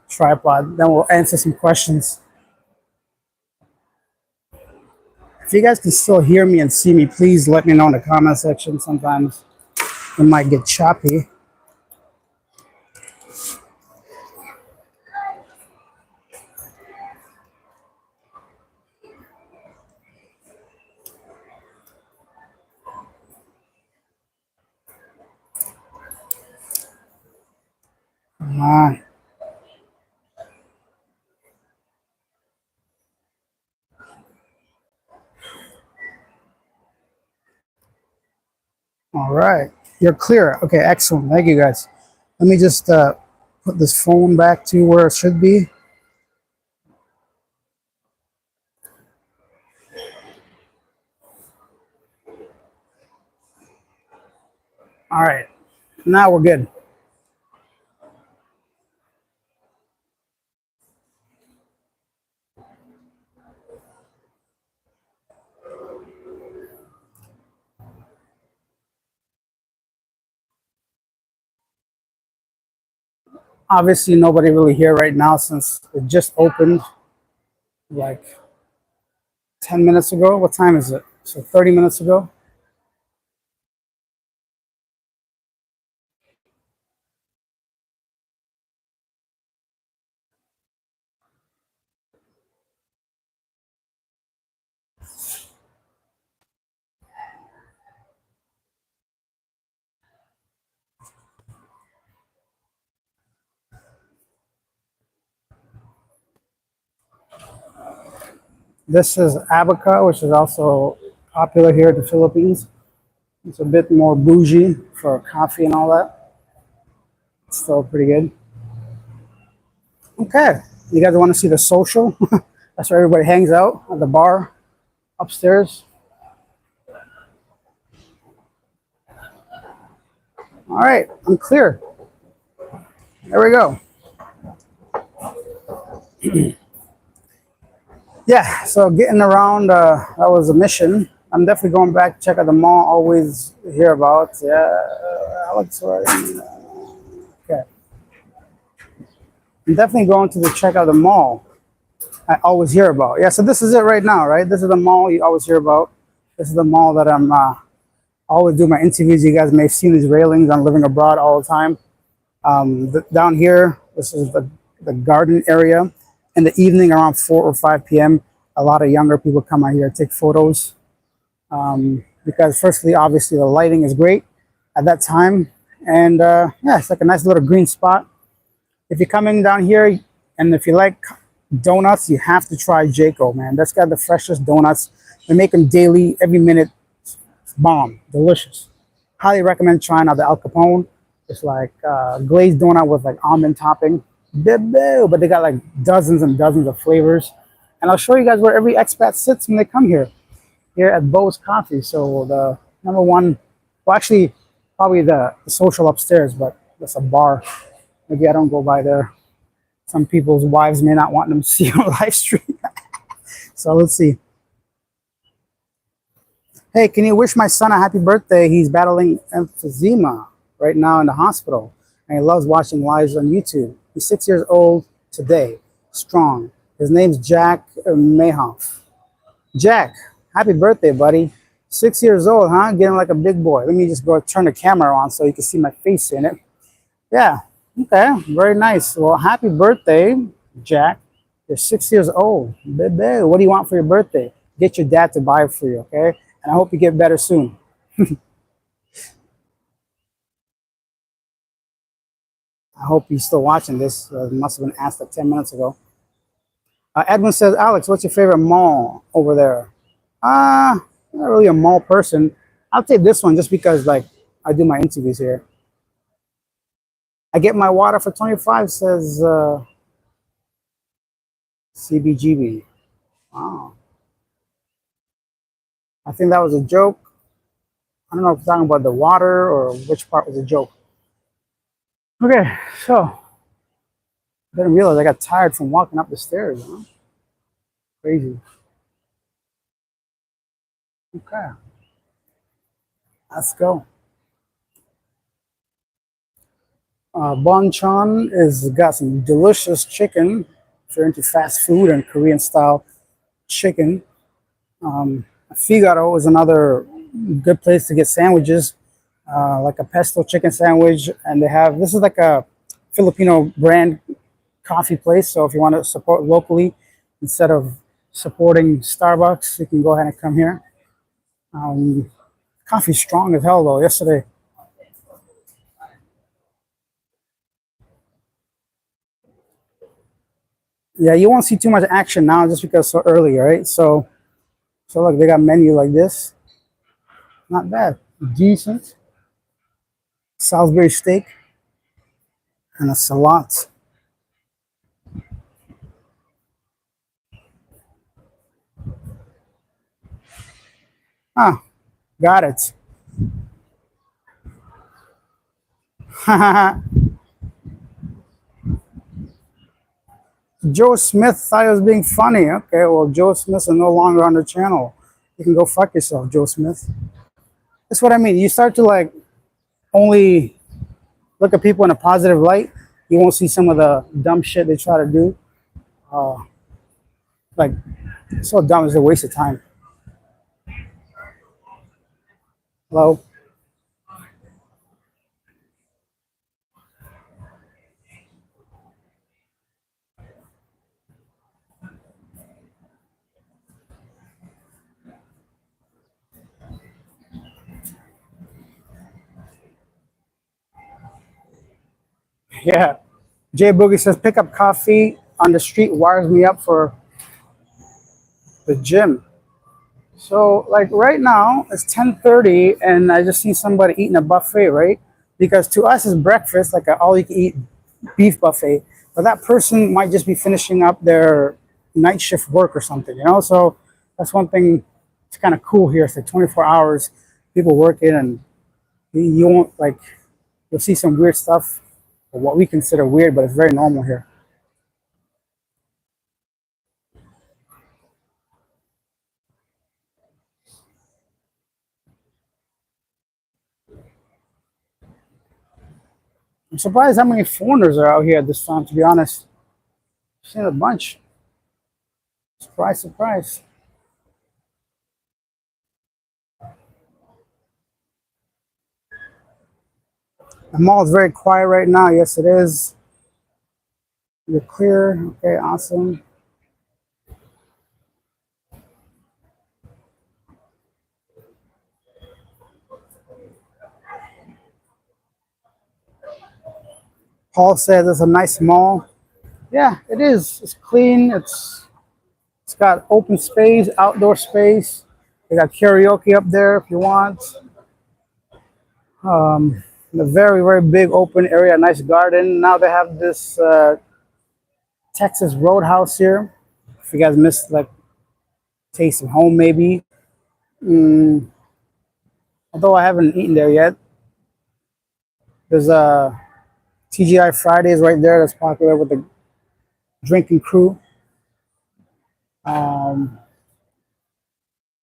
tripod. Then we'll answer some questions. If you guys can still hear me and see me, please let me know in the comment section. Sometimes it might get choppy. Come on. All right. You're clear. Okay, excellent. Thank you guys. Let me just put this phone back to where it should be. All right. Now we're good. Obviously, nobody really here right now since it just opened like 10 minutes ago. What time is it? So 30 minutes ago. This is Abaca, which is also popular here in the Philippines. It's a bit more bougie for coffee and all that. It's still pretty good. Okay, you guys want to see the social? That's where everybody hangs out at the bar upstairs. All right, I'm clear. There we go. Yeah, so getting around, that was a mission. I'm definitely going back to check out the mall, always hear about. Yeah, Alex, right? Okay. I'm definitely going to check out the mall. I always hear about. Yeah, so this is it right now, right? This is the mall you always hear about. This is the mall that I'm always do my interviews. You guys may have seen these railings. I'm living abroad all the time. Down here, this is the garden area. In the evening, around 4 or 5 p.m., a lot of younger people come out here to take photos. Because firstly, obviously, the lighting is great at that time. And yeah, it's like a nice little green spot. If you're coming down here and if you like donuts, you have to try Jayco, man. That's got the freshest donuts. They make them daily, every minute. Bomb, delicious. Highly recommend trying out the Al Capone. It's like glazed donut with like almond topping. But they got like dozens and dozens of flavors. And I'll show you guys where every expat sits when they come here at Bo's Coffee. So the number one, well, actually, probably the social upstairs, but that's a bar. Maybe I don't go by there. Some people's wives may not want them to see on live stream. So let's see. Hey, can you wish my son a happy birthday? He's battling emphysema right now in the hospital, and he loves watching lives on YouTube. He's 6 years old today, strong. His name's Jack Mayhoff. Jack, happy birthday, buddy. 6 years old, huh? Getting like a big boy. Let me just go turn the camera on so you can see my face in it. Yeah, okay, very nice. Well, happy birthday, Jack. You're 6 years old. Baby, what do you want for your birthday? Get your dad to buy it for you, okay? And I hope you get better soon. I hope you're still watching this. Must have been asked like 10 minutes ago. Edwin says, Alex, what's your favorite mall over there? Not really a mall person. I'll take this one just because like I do my interviews here. I get my water for 25, says CBGB. Wow. I think that was a joke. I don't know if you're talking about the water or which part was a joke. Okay, so I didn't realize I got tired from walking up the stairs. Huh? Crazy. Okay, let's go. Bonchon is got some delicious chicken. If you're into fast food and Korean style chicken, Figaro is another good place to get sandwiches, like a pesto chicken sandwich. And they have this is like a Filipino brand coffee place. So if you want to support locally instead of supporting Starbucks, you can go ahead and come here. Coffee's strong as hell though. Yesterday, yeah, you won't see too much action now just because it's so early, right? So look, they got menu like this. Not bad, decent. Salisbury steak and a salad. Ah, got it. Joe Smith thought he was being funny. Okay, well, Joe Smith is no longer on the channel. You can go fuck yourself, Joe Smith. That's what I mean. You start to like only look at people in a positive light. You won't see some of the dumb shit they try to do. Uh, like, so dumb, it's a waste of time. Hello? Yeah. Jay Boogie says, pick up coffee on the street wires me up for the gym. So like right now it's 10:30 and I just see somebody eating a buffet, right? Because to us it's breakfast, like a all you can eat beef buffet. But that person might just be finishing up their night shift work or something, you know? So that's one thing it's kind of cool here. It's like 24 hours, people working and you won't like you'll see some weird stuff or what we consider weird, but it's very normal here. I'm surprised how many foreigners are out here at this time, to be honest. I've seen a bunch. Surprise, surprise. The mall is very quiet right now. Yes, it is. You're clear. Okay, awesome. Paul says it's a nice mall. Yeah, it is. It's clean. It's got open space, outdoor space. They got karaoke up there if you want. A very, very big open area, nice garden. Now they have this Texas Roadhouse here. If you guys missed like Taste of Home, maybe. Mm, although I haven't eaten there yet. There's a TGI Fridays right there that's popular with the drinking crew. Um,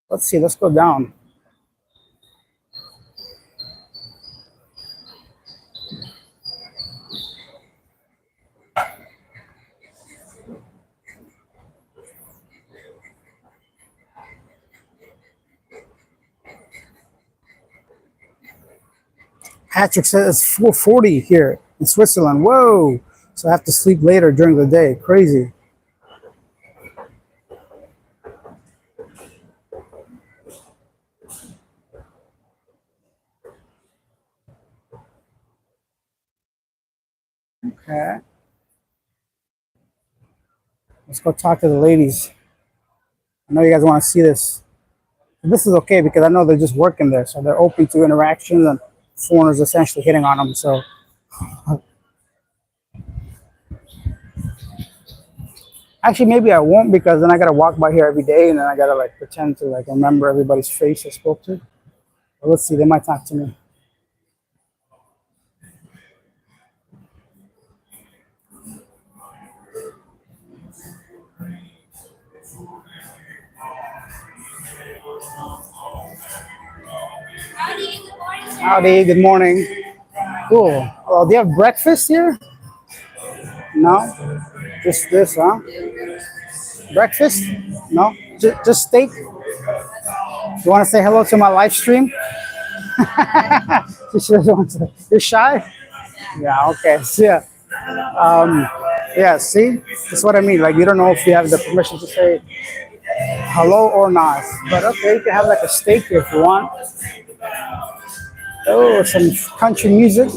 let's see, let's go down. Patrick says it's 4:40 here in Switzerland. Whoa! So I have to sleep later during the day. Crazy. Okay. Let's go talk to the ladies. I know you guys want to see this. This is okay because I know they're just working there, so they're open to interactions and foreigners essentially hitting on them. So actually, maybe I won't because then I gotta walk by here every day and then I gotta like pretend to like remember everybody's face I spoke to. But let's see, they might talk to me. Howdy, good morning. Cool. Well, do you have breakfast here? No, just this, huh? Breakfast? No, just steak. You want to say hello to my live stream? She doesn't want to. You're shy? Yeah. Okay. So, yeah. Yeah. See, that's what I mean. Like you don't know if you have the permission to say hello or not. But okay, you can have like a steak here if you want. Oh, some country music.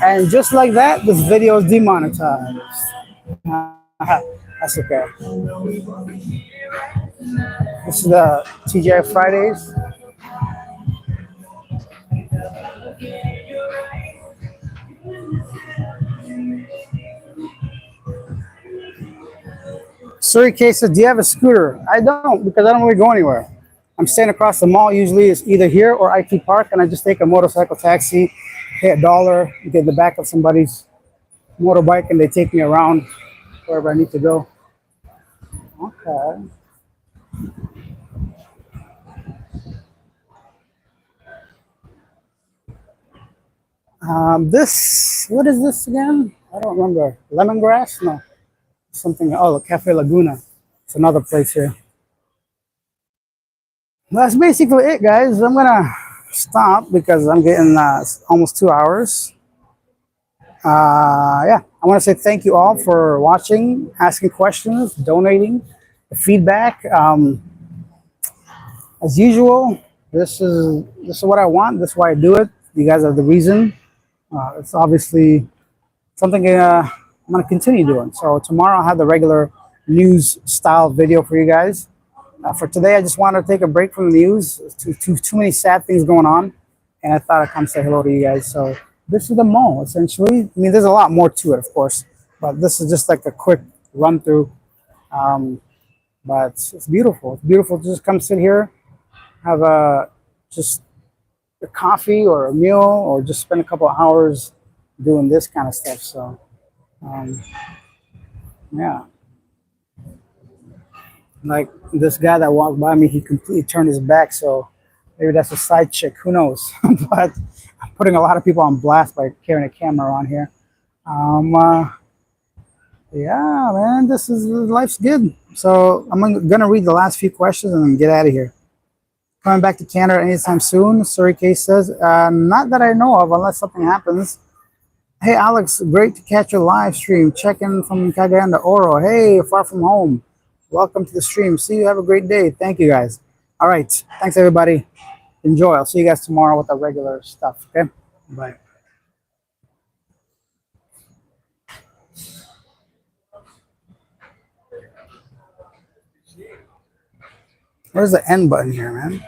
And just like that, this video is demonetized. That's okay. This is the TGI Fridays. Surrey Case says, do you have a scooter? I don't because I don't really go anywhere. I'm staying across the mall. Usually it's either here or IT Park, and I just take a motorcycle taxi, pay $1, get in the back of somebody's motorbike, and they take me around wherever I need to go. Okay. What is this again? I don't remember. Lemongrass? No. Something. Oh, Cafe Laguna. It's another place here. That's basically it, guys. I'm gonna stop because I'm getting almost 2 hours. Yeah, I want to say thank you all for watching, asking questions, donating, the feedback. As usual, this is what I want. This is why I do it. You guys are the reason. It's obviously something I'm gonna continue doing. So tomorrow I'll have the regular news style video for you guys. For today, I just wanted to take a break from the news. Too many sad things going on, and I thought I'd come say hello to you guys. So this is the mall, essentially. I mean, there's a lot more to it, of course, but this is just like a quick run through. But it's beautiful. It's beautiful to just come sit here, have just a coffee or a meal, or just spend a couple of hours doing this kind of stuff. So, yeah. Like this guy that walked by me, he completely turned his back. So maybe that's a side chick. Who knows? But I'm putting a lot of people on blast by carrying a camera on here. Yeah, man, this is life's good. So I'm gonna read the last few questions and then get out of here. Coming back to Canada anytime soon? Sorry, Case says. Not that I know of, unless something happens. Hey, Alex, great to catch your live stream. Check in from Cagayan de Oro. Hey, far from home. Welcome to the stream. See you. Have a great day. Thank you, guys. All right. Thanks, everybody. Enjoy. I'll see you guys tomorrow with the regular stuff. Okay. Bye. Where's the end button here, man?